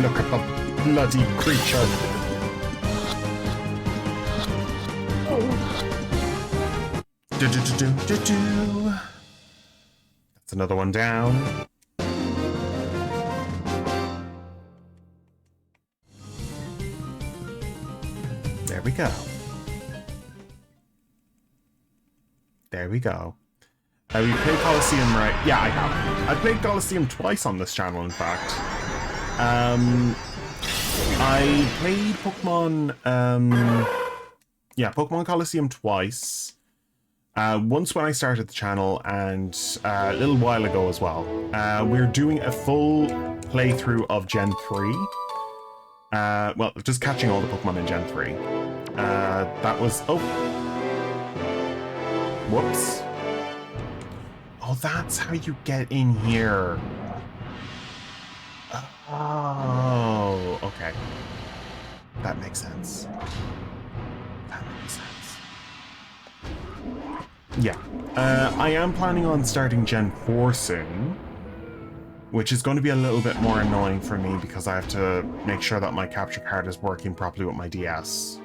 Look at the bloody creature. That's another one down. There we go. There we go. We played Colosseum, right? Yeah, I have. I've played Colosseum twice on this channel, in fact. I played Pokemon, yeah, Pokemon Colosseum twice. Once when I started the channel, and a little while ago as well. We're doing a full playthrough of Gen 3. Well, just catching all the Pokemon in Gen 3. That was... Oh. Whoops. Oh, that's how you get in here. Oh, okay. That makes sense. That makes sense. Yeah. I am planning on starting Gen 4 soon, which is going to be a little bit more annoying for me because I have to make sure that my capture card is working properly with my DS.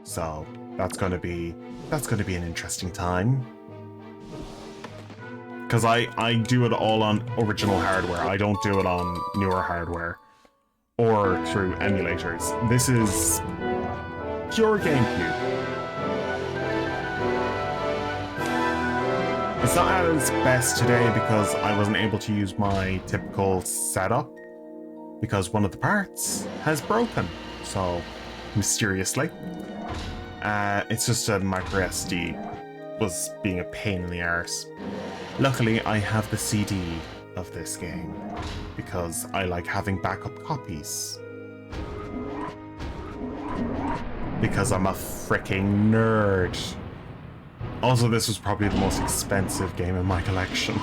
So that's going to be an interesting time. Because I do it all on original hardware. I don't do it on newer hardware or through emulators. This is pure GameCube. It's not at its best today because I wasn't able to use my typical setup because one of the parts has broken. So, mysteriously. It's just a micro SD was being a pain in the arse. Luckily, I have the CD of this game because I like having backup copies. Because I'm a freaking nerd. Also, this was probably the most expensive game in my collection.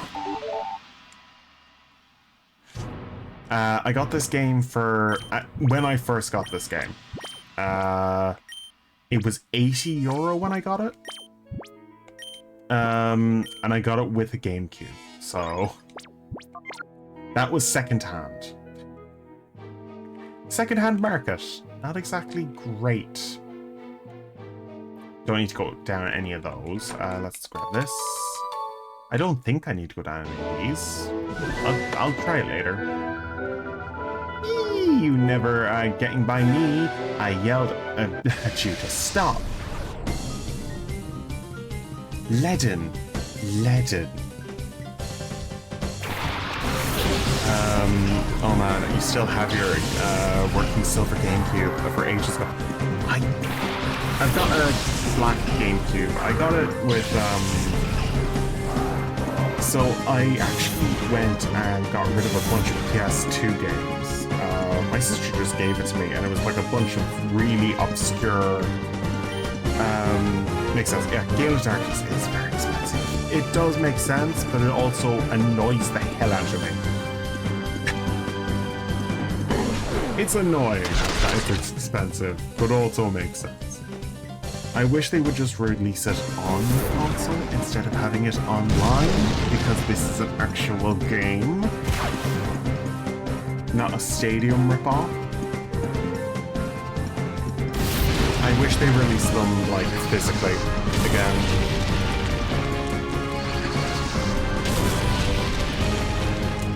I got this game for... when I first got this game. It was €80 when I got it. And I got it with a GameCube, so... That was secondhand. Secondhand market. Not exactly great. Don't need to go down any of those. Let's grab this. I don't think I need to go down any of these. I'll try it later. Eee, you never getting by me. I yelled at you to stop. Leaden. Leaden. Oh man, you still have your working silver GameCube for ages ago. I've got a black GameCube. I got it with, so I actually went and got rid of a bunch of PS2 games. My sister just gave it to me, and it was like a bunch of really obscure, makes sense. Yeah, Gale is very expensive. It does make sense, but it also annoys the hell out of me. It's annoying that it's expensive, but also makes sense. I wish they would just release it on the console instead of having it online, because this is an actual game, not a Stadium ripoff. I wish they released them, like, physically again.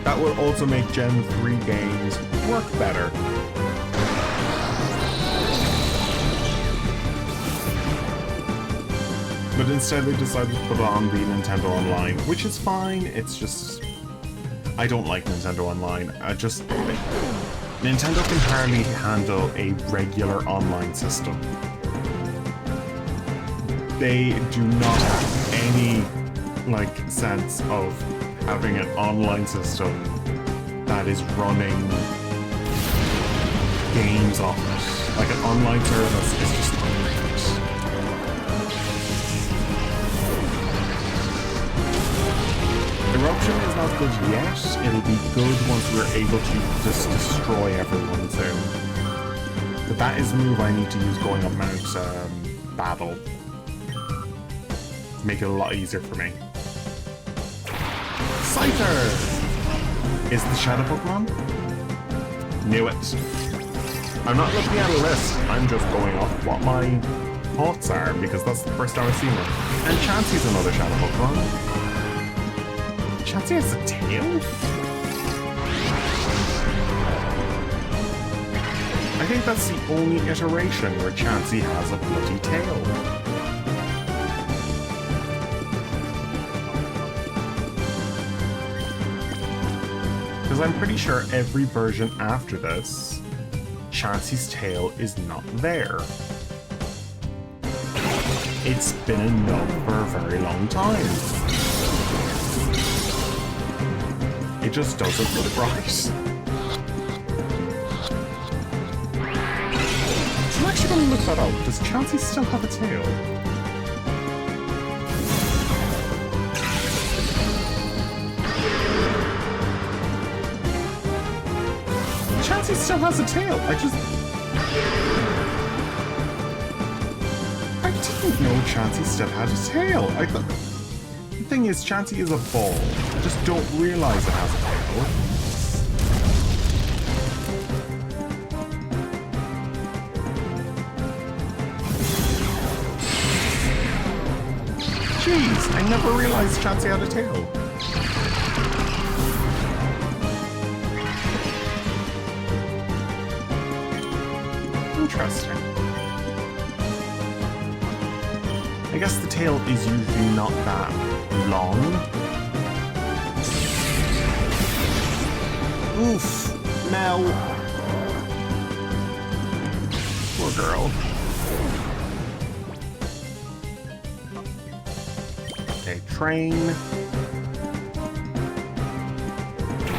That would also make Gen 3 games work better. But instead they decided to put it on the Nintendo Online, which is fine. It's just... I don't like Nintendo Online. Nintendo can hardly handle a regular online system. They do not have any, like, sense of having an online system that is running games off it. Like, an online service is just not great. Eruption is not good yet. It'll be good once we're able to just destroy everyone soon. But that is the move I need to use going up Mount Battle. To make it a lot easier for me. Scyther! Is the Shadow Pokemon? Knew it. I'm not looking at a list, I'm just going off what my thoughts are, because that's the first time I've seen it. And Chansey's another Shadow Pokemon. Chansey has a tail? I think that's the only iteration where Chansey has a bloody tail. Because I'm pretty sure every version after this, Chansey's tail is not there. It's been enough for a very long time. It just doesn't look right. I'm actually going to look that up. Does Chansey still have a tail? Chansey still has a tail. I didn't know Chansey still had a tail. I thought... The thing is, Chansey is a ball. I just don't realize it has a tail. Jeez, I never realized Chansey had a tail. Interesting. I guess the tail is usually not that long. Oof. Mel. Poor girl. Okay, Train.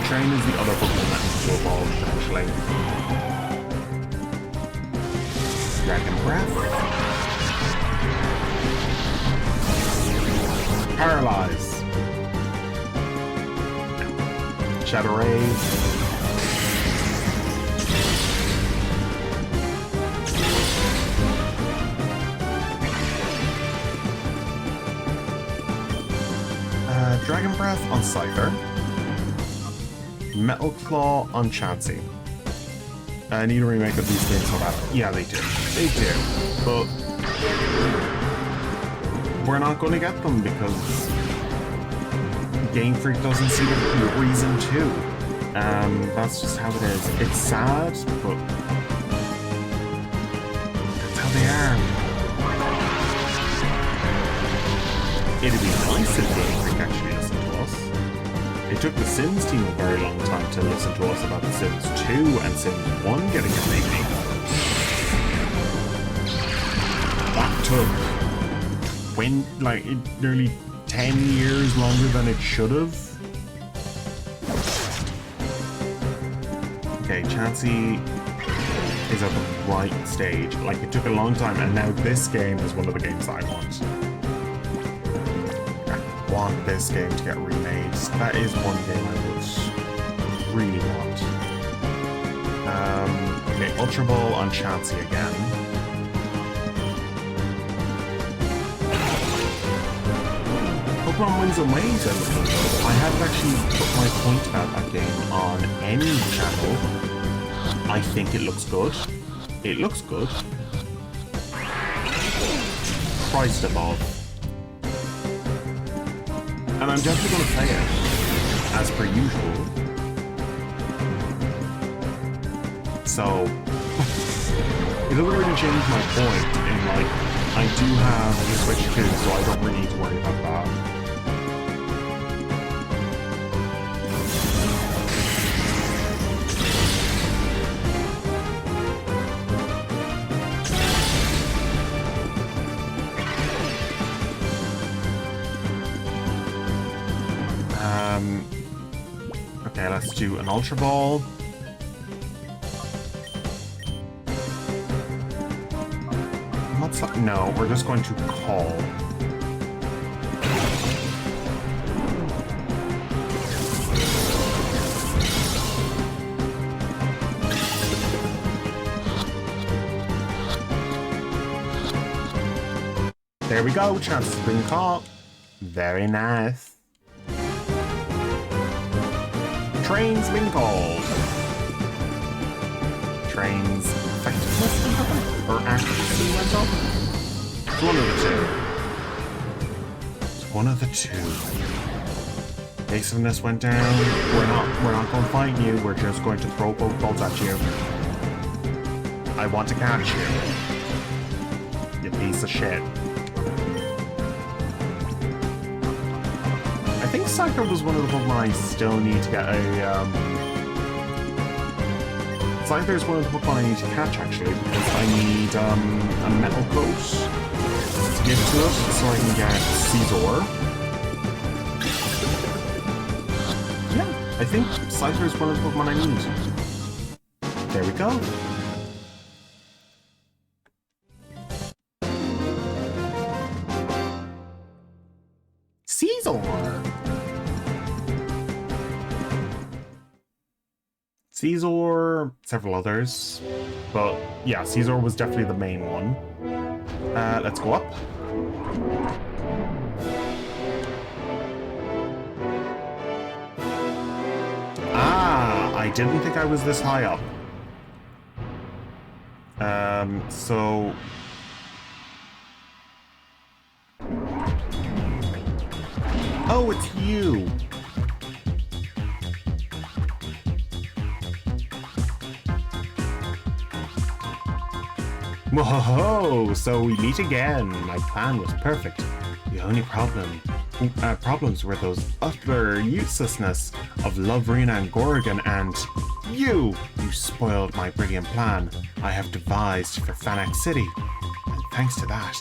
Train is the other Pokemon that needs to evolve, potentially. Dragon Breath. Paralyze. Shadow Ray. Dragon Breath on Cypher. Metal Claw on Chansey. I need a remake of these games so bad. Yeah, they do. They do. But we're not going to get them because Game Freak doesn't see the reason to. That's just how it is. It's sad, but that's how they are. It'd be nice if Game Freak actually listened to us. It took the Sims team a very long time to listen to us about The Sims 2 and Sims 1 getting a remake. That took nearly 10 years longer than it should have. Okay, Chansey is at the right stage. Like, it took a long time, and now this game is one of the games I want. Want this game to get remade. That is one game I would really want. Okay, Ultra Ball on Chansey again. Pokemon Wings and Waves, I haven't actually put my point about that game on any channel. I think it looks good. It looks good. Priced above. And I'm definitely going to play it, as per usual. So, it doesn't really change my point in, like, I do have the Switch 2, so I don't really need to worry about that. Okay, let's do an Ultra Ball. What's that? No, we're just going to call. There we go, chance has been caught. Very nice. Train's been called. Train's effectiveness went up? Or accuracy went up? It's one of the two. It's one of the two. Evasiveness went down. We're not going to fight you. We're just going to throw Pokeballs at you. I want to catch you. You piece of shit. I think Cypher was one of the Pokemon I still need to get a, Cypher is one of the Pokemon I need to catch, actually, because I need, a Metal Coat to give to it, so I can get Caesar. Yeah, I think Cypher is one of the Pokemon I need. There we go. Caesar! Caesar, several others, but yeah, Caesar was definitely the main one. Let's go up. Ah, I didn't think I was this high up. So... Oh, it's you! Whoa, so we meet again. My plan was perfect. The only problem problems were those utter uselessness of Lovrina and Gorgon, and you spoiled my brilliant plan I have devised for Fanac City. And thanks to that,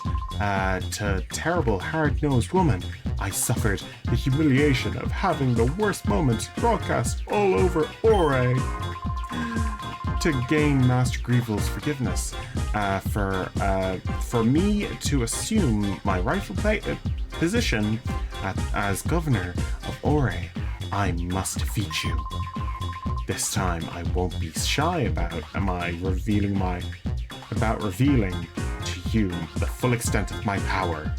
to terrible hard-nosed woman, I suffered the humiliation of having the worst moment broadcast all over Ore. To gain Master Grievel's forgiveness, for me to assume my rightful position as governor of Ore, I must defeat you. This time I won't be shy about revealing to you the full extent of my power.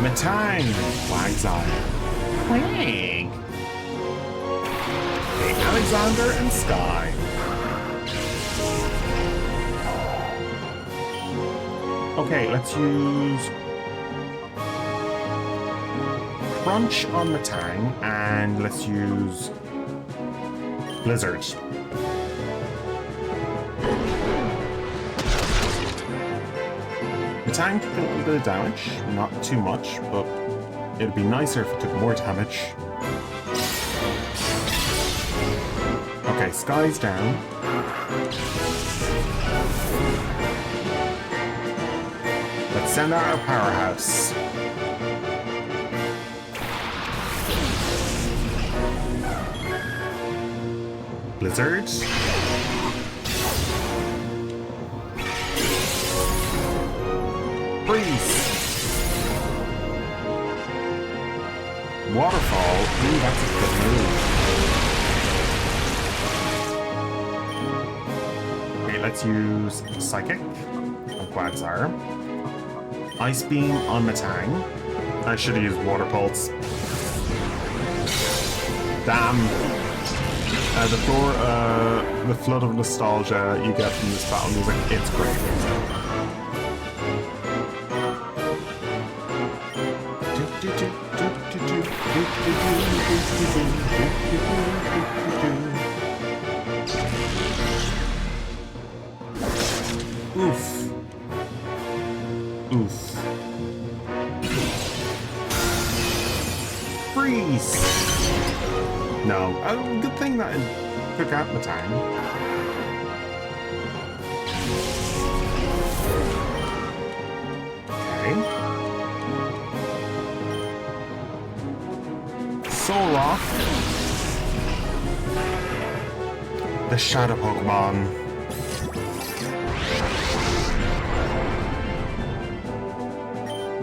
Matang! Quagsire. Quag! Okay, Alexander and Sky. Okay, let's use Crunch on Matang, and let's use Blizzard. Matang took a little bit of damage, not too much, but it'd be nicer if it took more damage. Okay, Sky's down. Let's send out our powerhouse. Blizzard. Freeze! Waterfall. Ooh, that's a good move. Okay, let's use Psychic on Quagsire. Ice Beam on Matang. I should have used Water Pulse. Damn. The flood of nostalgia you get from this battle music, it's great. Oof. Oof. Freeze! No. Oh, good thing that it took out the time. Okay. Soul Rock. The Shadow Pokemon.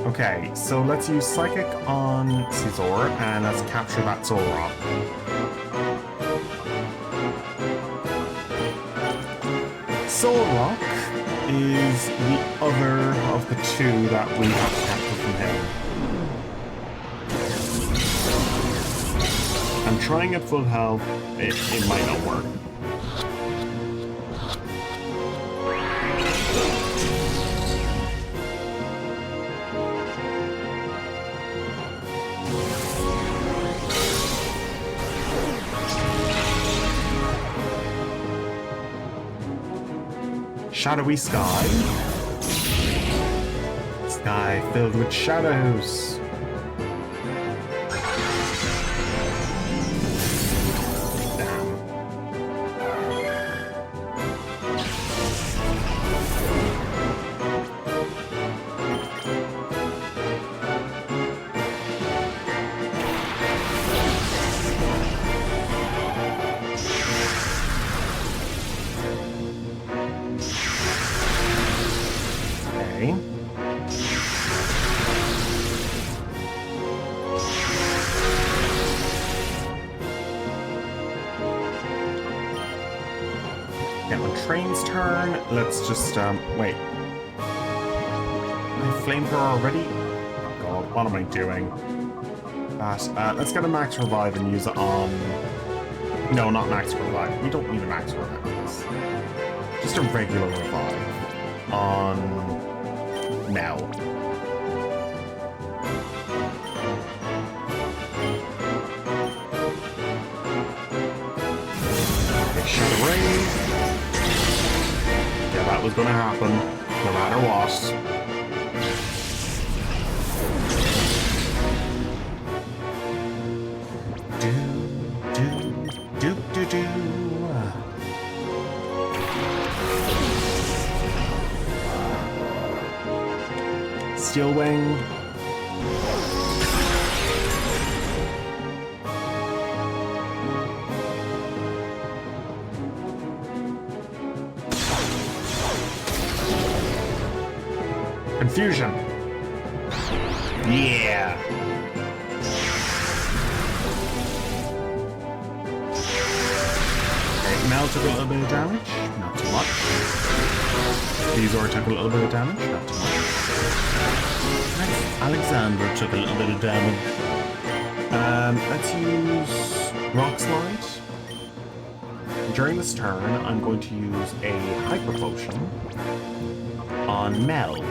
Okay, so let's use Psychic on Caesar and let's capture that Soul Rock. Soul Rock is the other of the two that we have to capture from him. I'm trying at full health, it might not work. Shadowy sky. Sky filled with shadows. Damn. Train's turn. Let's just wait. Flamethrower already? Oh god, what am I doing? Let's get a max revive and use it on. No, not max revive. We don't need a max revive for this. Just a regular revive on Mel. raid. Yeah, that was gonna happen, no matter what. Do. Steel Wing. Confusion. Yeah. Okay, Mel took a little bit of damage, not too much. Bezor took a little bit of damage, not too much. Nice. Alexander took a little bit of damage. Let's use Rock Slide. During this turn, I'm going to use a Hyper Potion on Mel.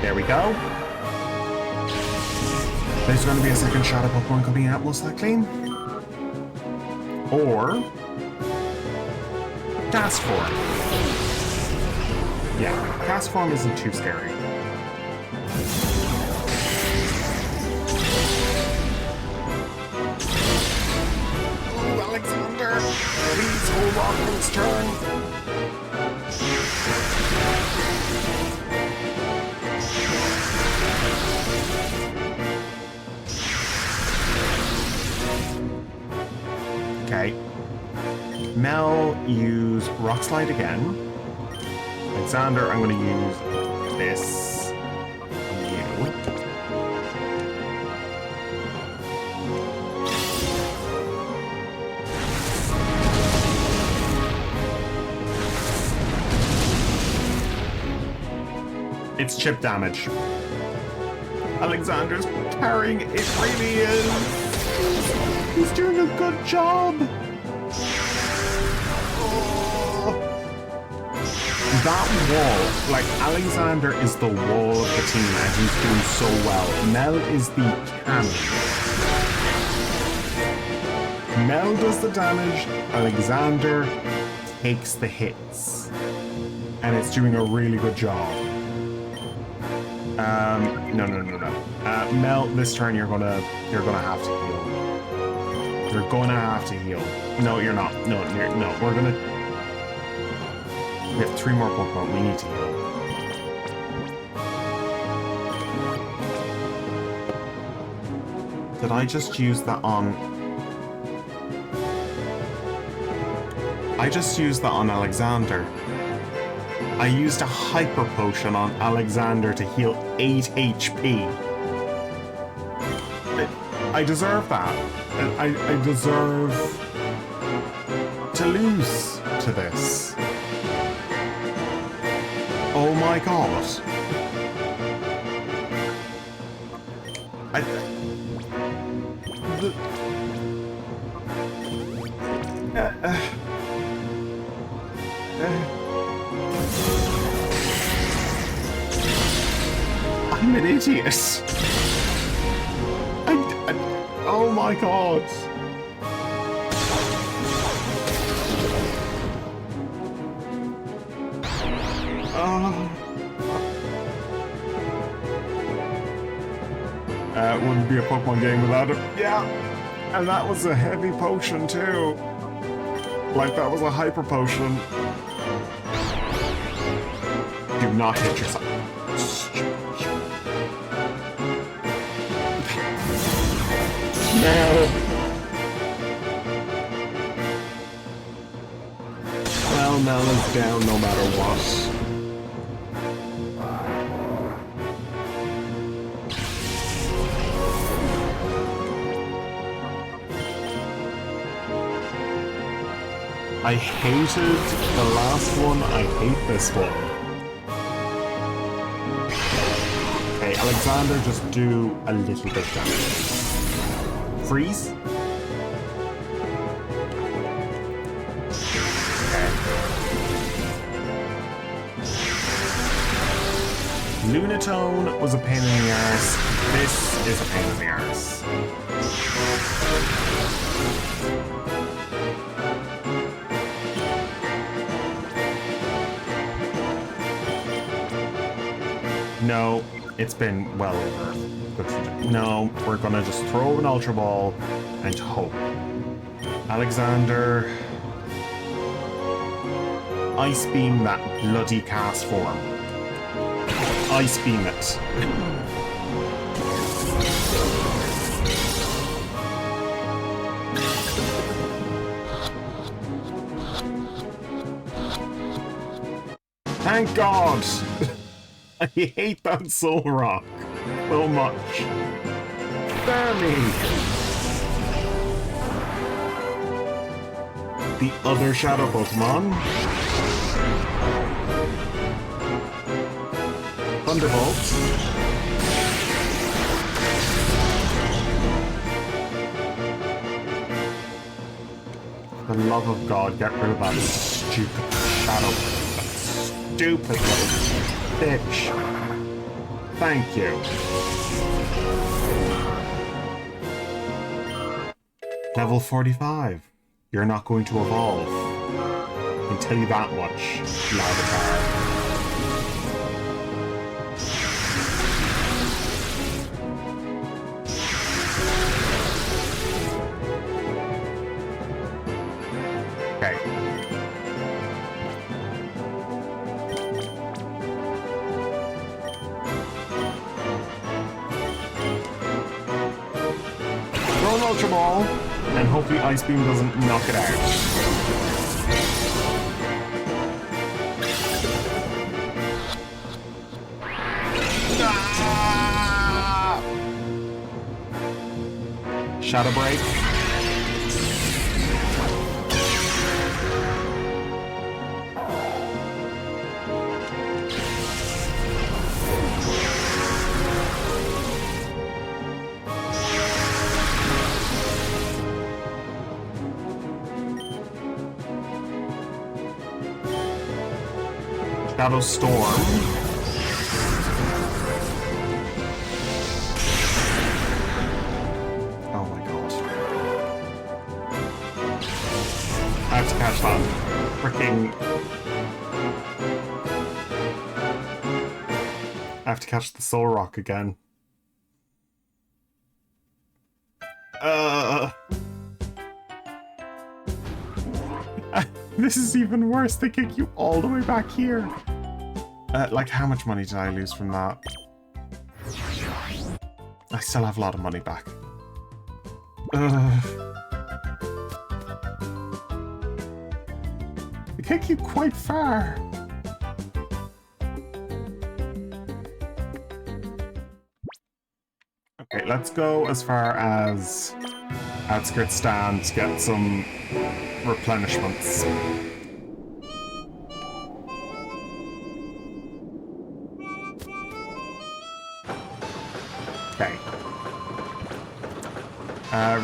There we go. There's going to be a second Shadow Pokemon coming out, most likely. Or Cast Form. Yeah, Cast Form isn't too scary. Oh, Alexander! Please hold on for this turn. Okay. Mel, use Rock Slide again. Alexander, I'm going to use this on you. It's chip damage. Alexander's carrying it, really is. He's doing a good job. Oh. That wall, like Alexander is the wall of the team and he's doing so well. Mel is the cannon. Mel does the damage, Alexander takes the hits. And it's doing a really good job. No. Mel, this turn you're gonna have to heal. You're gonna have to heal. No, you're not. No, we're gonna... We have 3 more Pokemon. We need to heal. Did I just use that on... I just used that on Alexander. I used a Hyper Potion on Alexander to heal 8 HP. I deserve that. I deserve to lose to this. Oh my god. I'm an idiot. Oh my god. It wouldn't be a Pokemon game without it. Yeah. And that was a heavy potion too. Like that was a Hyper Potion. Do not hit yourself. No. Well, Mel is down no matter what. I hated the last one, I hate this one. Okay, Alexander, just do a little bit of damage. Freeze? Okay. Lunatone was a pain in the arse. This is a pain in the arse. No, it's been well over. No, we're gonna just throw an Ultra Ball and hope. Alexander. Ice Beam that bloody cast form. Ice Beam it. Thank God! I hate that Soul Rock so much. Spare me! The other Shadow Pokemon. Thunderbolt. For the love of God, get rid of that stupid Shadow. That stupid little bitch. Thank you. Level 45. You're not going to evolve. I can tell you that much, Larvitar. Ultra Ball, and hopefully Ice Beam doesn't knock it out. Ah! Shadow Break. Shadow Storm. Oh my god. I have to catch that freaking... I have to catch the Soul Rock again. This is even worse. They kick you all the way back here. Like, how much money did I lose from that? I still have a lot of money back. They kick you quite far. Okay, let's go as far as Outskirts Stand to get some replenishments. Okay.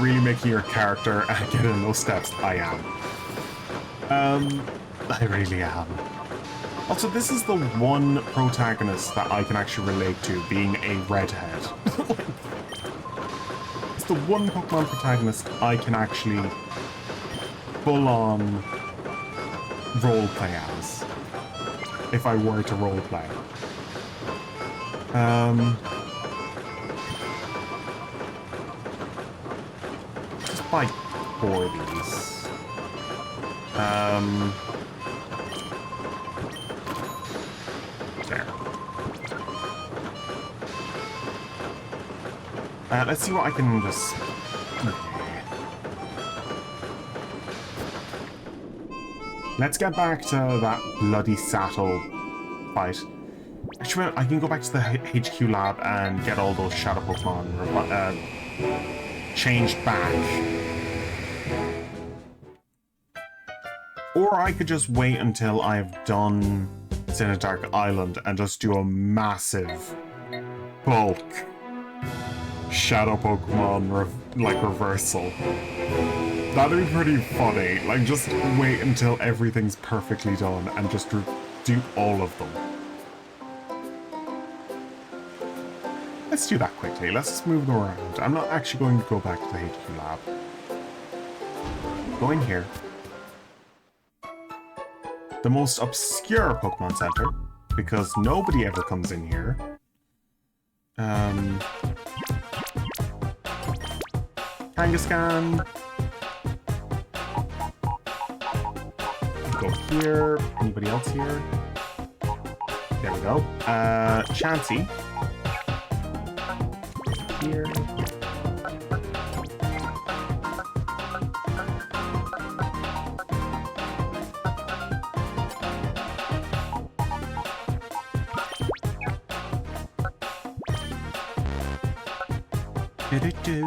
Really making your character get in those steps. I am. I really am. Also, this is the one protagonist that I can actually relate to, being a redhead. It's the one Pokemon protagonist I can actually full-on roleplay as, if I were to roleplay. Just buy 4 of these. There. Let's see what I can just... Let's get back to that bloody Saddle fight. Actually, I can go back to the HQ lab and get all those Shadow Pokemon changed back. Or I could just wait until I've done Sinnoh Island and just do a massive bulk Shadow Pokemon reversal. That'd be pretty funny. Like, just wait until everything's perfectly done and just do all of them. let's do that quickly. Let's just move them around. I'm not actually going to go back to the HQ lab. Go in here. The most obscure Pokemon Center, because nobody ever comes in here. Kangaskhan. Go here. Anybody else here? There we go. Chansey. Here. Do-do-do.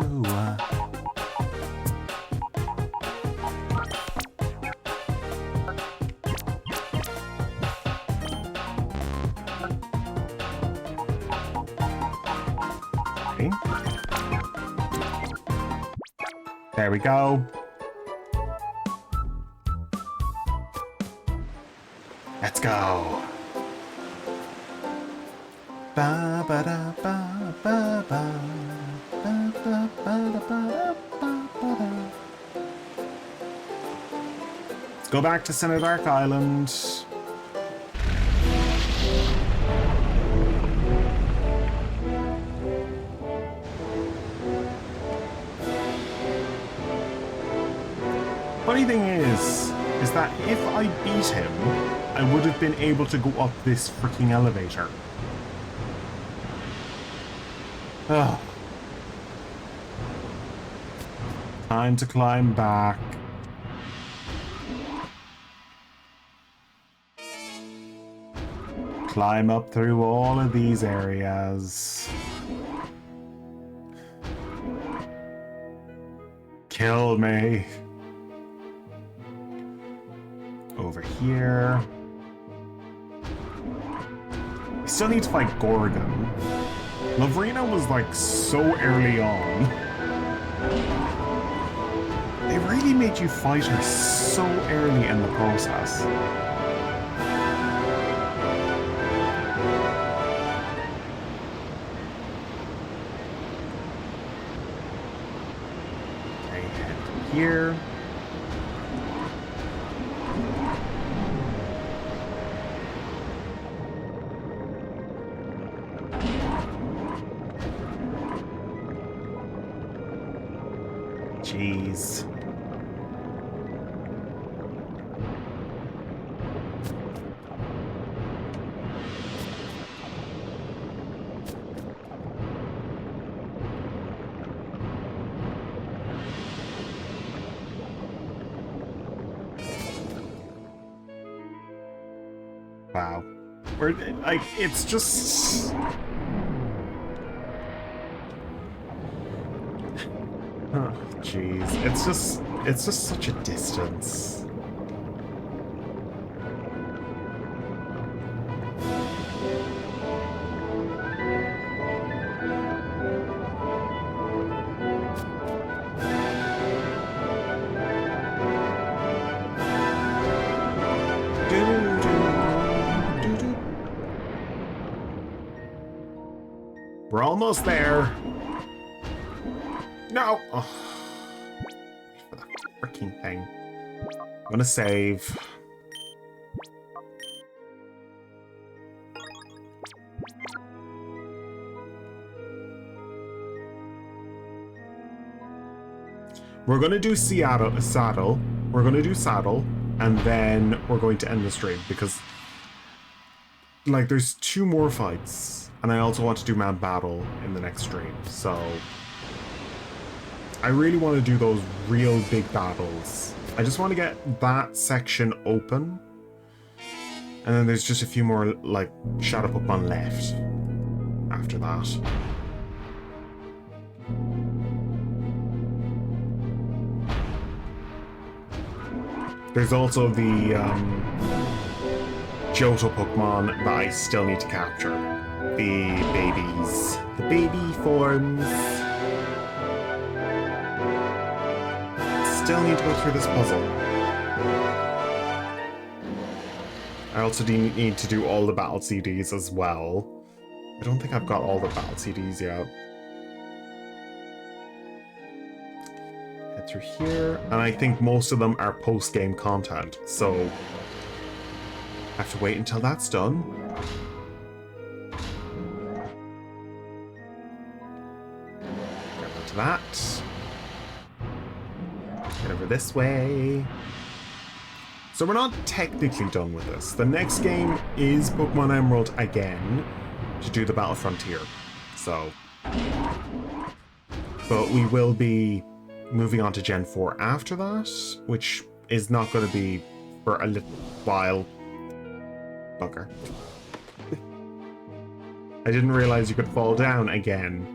Okay. There we go. Let's go. Ba ba da ba ba ba. Let's go back to Cinedark Island. Funny thing is that if I beat him, I would have been able to go up this freaking elevator. Ugh. Time to climb back. Climb up through all of these areas. Kill me. Over here. I still need to fight Gorgon. Lavrina was like so early on. They really made you fight her so early in the process. Okay, head here. Jeez. Wow. We're like, it's just... Oh, jeez. It's just such a distance. We're almost there. No! Oh. For that freaking thing. I'm gonna save. We're gonna do Saddle. We're gonna do Saddle, and then we're going to end the stream because, like, there's 2 more fights, and I also want to do Mad Battle in the next stream, so I really want to do those real big battles. I just want to get that section open, and then there's just a few more, like, Shadow Pokemon left after that. There's also the Johto Pokemon that I still need to capture. The babies. The baby forms. Still need to go through this puzzle. I also need to do all the battle CDs as well. I don't think I've got all the battle CDs yet. Head through here. And I think most of them are post-game content, so I have to wait until that's done. Get onto that. Get over this way. So we're not technically done with this. The next game is Pokemon Emerald again to do the Battle Frontier. So, but we will be moving on to Gen 4 after that, which is not going to be for a little while. Bugger. I didn't realize you could fall down again.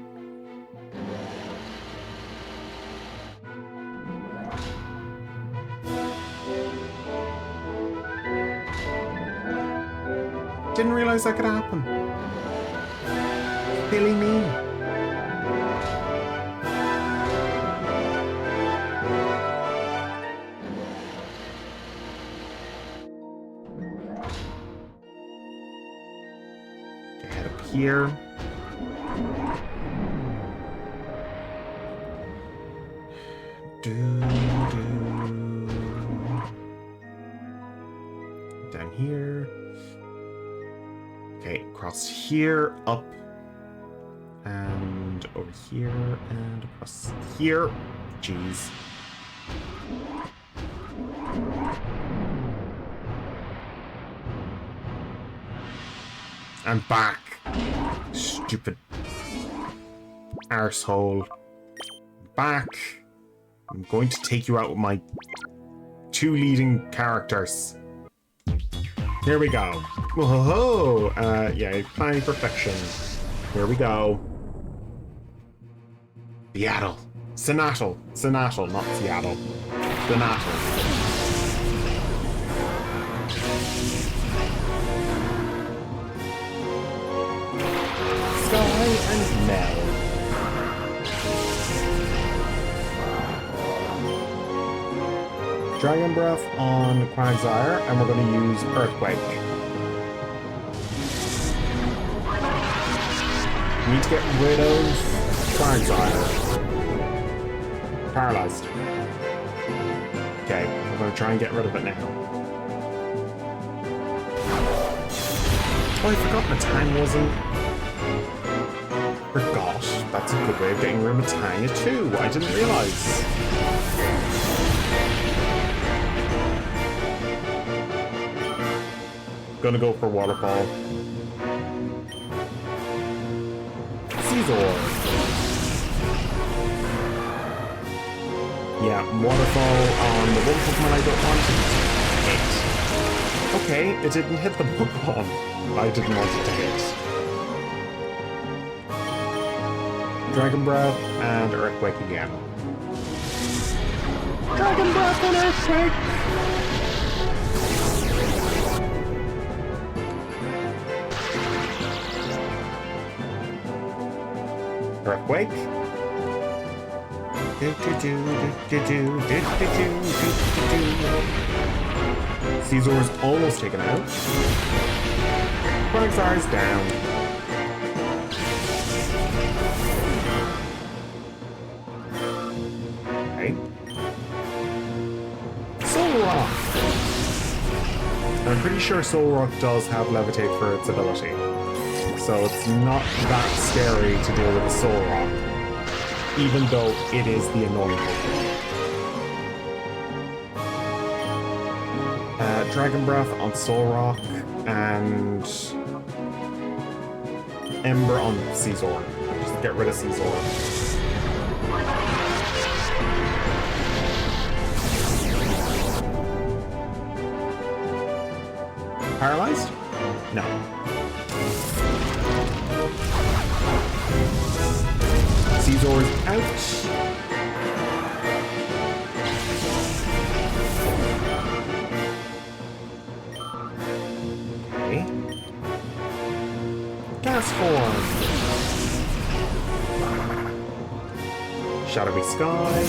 Didn't realize that could happen. Silly me. Head up here. Down here. Okay, across here, up, and over here, and across here. Jeez. I'm back. Stupid arsehole. Back. I'm going to take you out with my 2 leading characters. Here we go. Whoa! Yeah, planning perfection. Here we go. Seattle. Seattle, not Seattle. Seattle. Sky and Mel. Dragon Breath on Quagsire, and we're going to use Earthquake. We need to get rid of Quagsire. Paralyzed. Okay, we're going to try and get rid of it now. Oh, I forgot Matang wasn't... Forgot. That's a good way of getting rid of Matang too. I didn't realise. Gonna go for Waterfall. Caesar. Yeah, Waterfall on the one Pokemon I don't want to hit. Okay, it didn't hit the Pokemon I didn't want it to hit. Dragon Breath and Earthquake again. Dragon Breath and Earthquake! Earthquake. Caesar's almost taken out. Quagsire's down. Okay. Soul Rock. I'm pretty sure Soul Rock does have Levitate for its ability. So it's not that scary to deal with a Soul Rock, even though it is the annoying Pokemon. Dragon Breath on Soul Rock and Ember on Caesar. Just get rid of Caesar. Paralyzed? No. Caesar's out. Okay. Gas form. Shadowy Sky.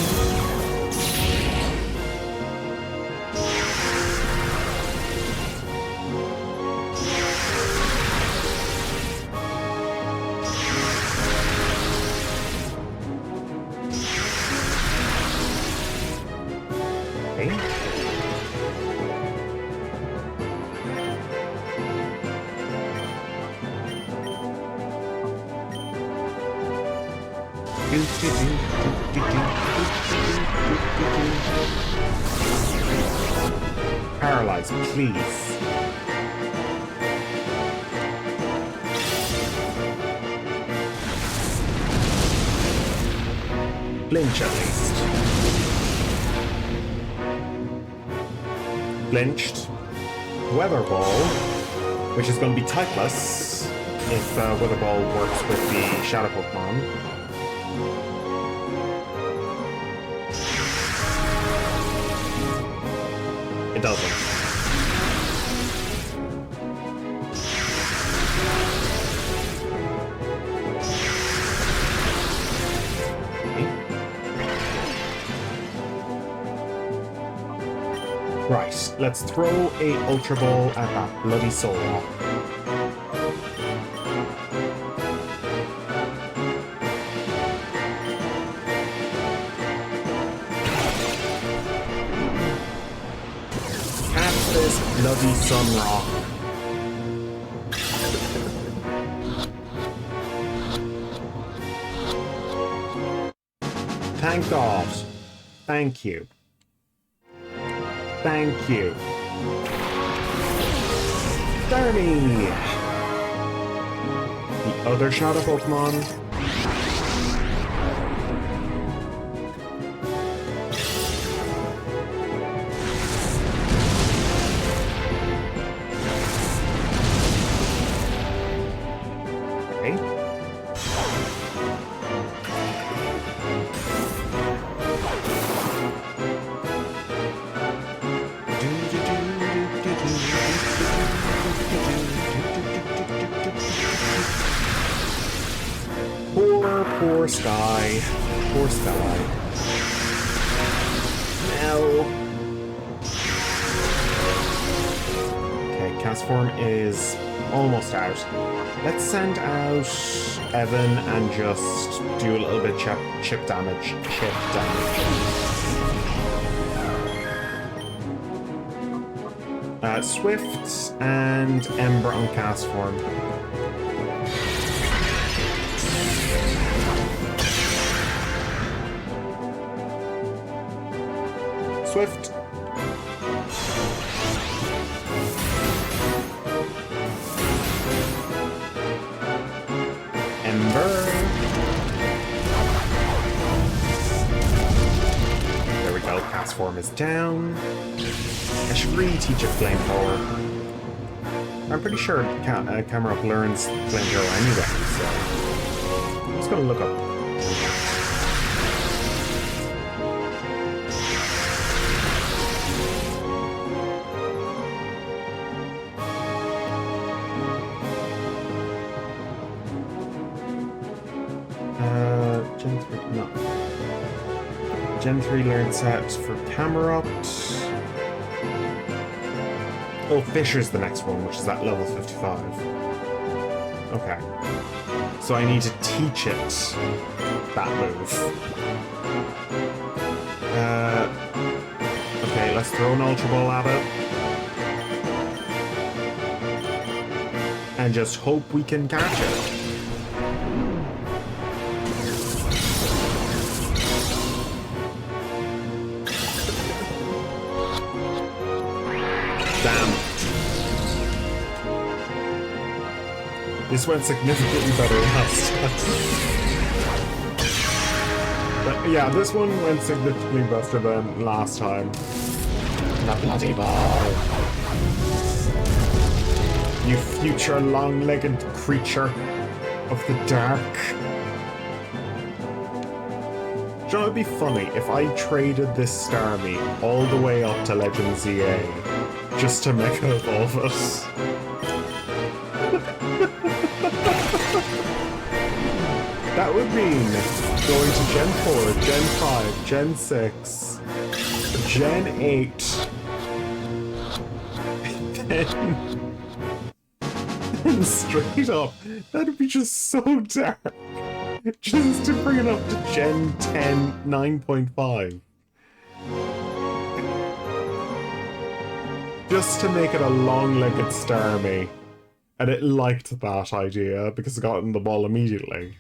Paralyze, please. Flinch at least. Flinched. Weather Ball, which is going to be typeless if Weather Ball works with the Shadow Pokemon. It doesn't. Right, let's throw a Ultra Ball at that bloody Sora. Catch this bloody Sunrock. Thank God. Thank you. Thank you. Starmie! The other Shadow Pokemon. Okay. Poor Sky. Poor Sky. No. Okay, cast form is almost out. Let's send out Evan and just do a little bit chip damage. Chip damage. Swift and Ember on cast form. Swift. Ember. There we go, cast form is down. I should really teach it Flamethrower. I'm pretty sure Camerupt learns Flamethrower anyway, so I'm just gonna look up. Gen 3, no. Gen 3 learn set for Camerupt. Oh, Fisher's the next one, which is at level 55. Okay. So I need to teach it that move. Okay, let's throw an Ultra Ball at it. And just hope we can catch it. Damn. This went significantly better last time. But yeah, this one went significantly better than last time. The bloody ball. You future long-legged creature of the dark. You know, it'd be funny if I traded this Starmie all the way up to Legend ZA just to Mega Evolve us. That would mean going to Gen 4, Gen 5, Gen 6, Gen 8, and straight up. That'd be just so dark. Just to bring it up to Gen 10, 9.5. Just to make it a long-legged Starmie. And it liked that idea because it got in the ball immediately.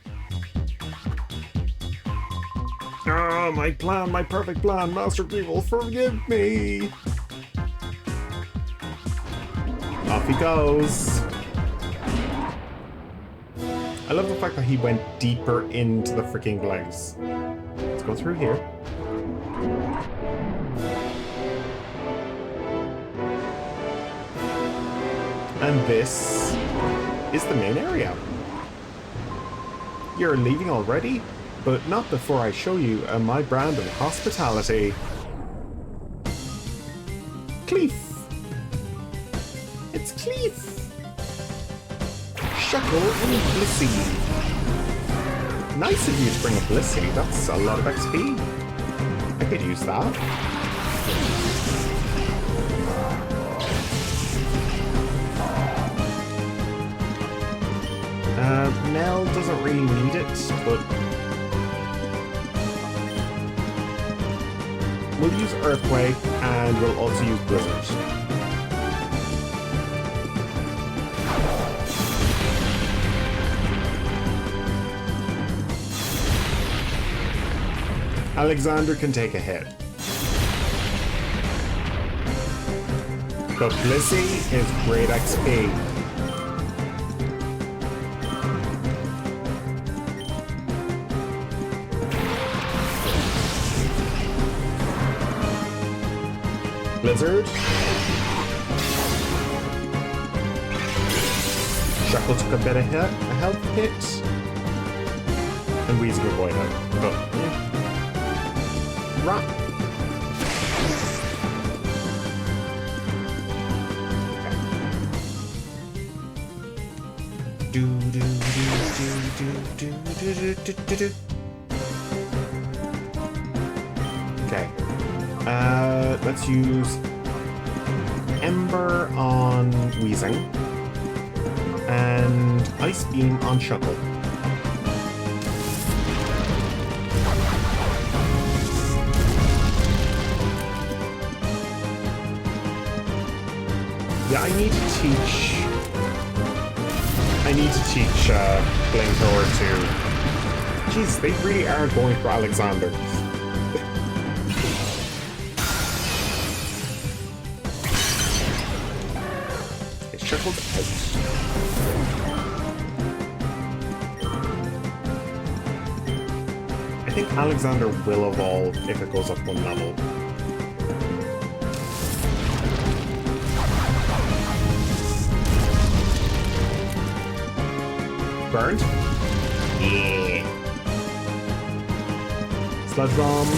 Oh, my plan, my perfect plan. Master of Evil, forgive me. Off he goes. I love the fact that he went deeper into the freaking place. Let's go through here. And this is the main area. You're leaving already? But not before I show you my brand of hospitality. Cleef. It's Cleef. Shuckle and Blissey. Nice of you to bring a Blissey. That's a lot of XP. I could use that. Nell doesn't really need it, but we'll use Earthquake and we'll also use Blizzard. Alexander can take a hit. But Blissey is great XP. Blizzard. Shuckle took a bit of hit, a health hit. And Weezing avoided it. But rock. Do do do do do do do do do do. Okay. Let's use Ember on Weezing and Ice Beam on Shuckle. Yeah, I need to teach Flamethrower to... Jeez, they really are going for Alexander. Shuckle's out. I think Alexander will evolve if it goes up one level. Burned? Yeah. Sludge Bomb.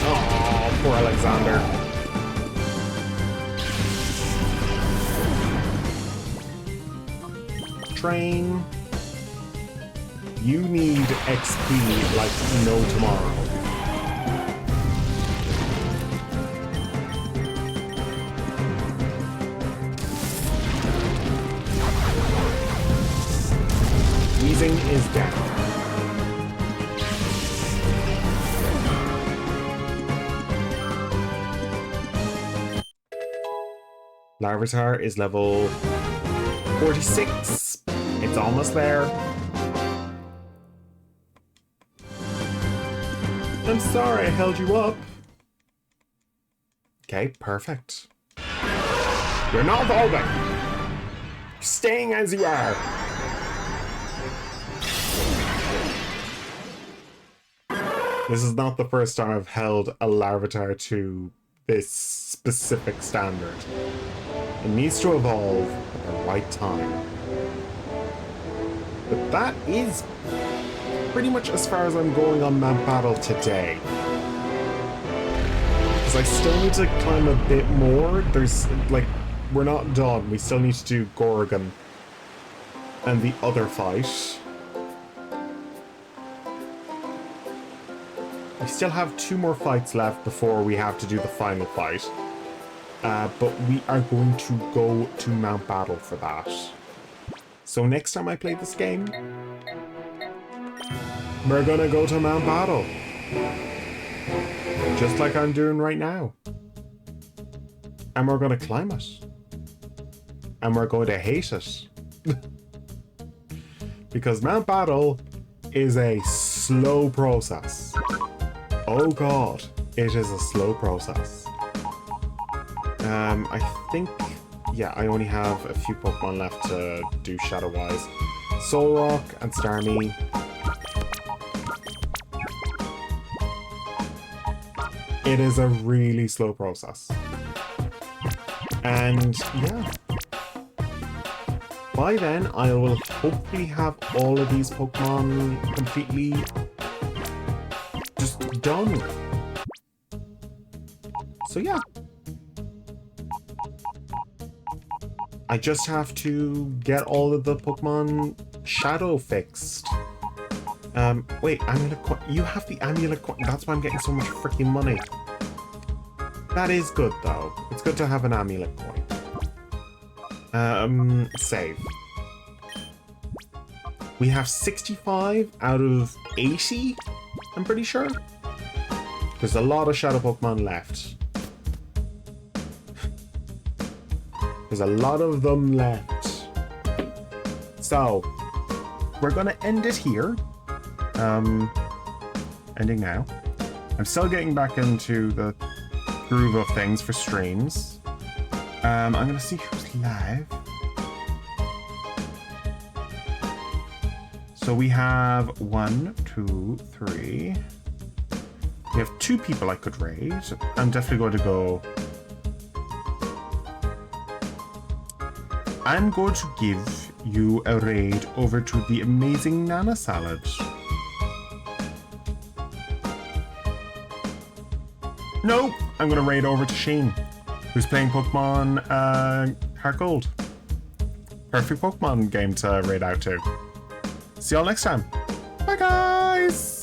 Oh, poor Alexander. Train. You need XP like no tomorrow. Weezing is down. Larvitar is level 46. It's almost there. I'm sorry I held you up. Okay, perfect. You're not evolving. Staying as you are. This is not the first time I've held a Larvitar to this specific standard. It needs to evolve at the right time. But that is pretty much as far as I'm going on Mount Battle today. Because I still need to climb a bit more. There's, like, we're not done. We still need to do Gorgon and the other fight. We still have 2 more fights left before we have to do the final fight. But we are going to go to Mount Battle for that. So next time I play this game, we're gonna go to Mount Battle. Just like I'm doing right now. And we're gonna climb it. And we're going to hate it. because Mount Battle is a slow process. Oh god, it is a slow process. I think, yeah, I only have a few Pokemon left to do Shadow-wise. Solrock and Starmie. It is a really slow process. And yeah. By then, I will hopefully have all of these Pokemon completely just done. So yeah. I just have to get all of the Pokemon Shadow fixed. Wait, Amulet Coin. You have the Amulet Coin. That's why I'm getting so much freaking money. That is good, though. It's good to have an Amulet Coin. Save. We have 65 out of 80, I'm pretty sure. There's a lot of Shadow Pokemon left. There's a lot of them left. So, we're gonna end it here. Ending now. I'm still getting back into the groove of things for streams. I'm gonna see who's live. So we have 1, 2, 3. We have 2 people I could raid. I'm definitely going to go. I'm going to give you a raid over to the amazing Nana Salad. Nope, I'm going to raid over to Sheen, who's playing Pokemon Heart Gold. Perfect Pokemon game to raid out to. See y'all next time. Bye, guys!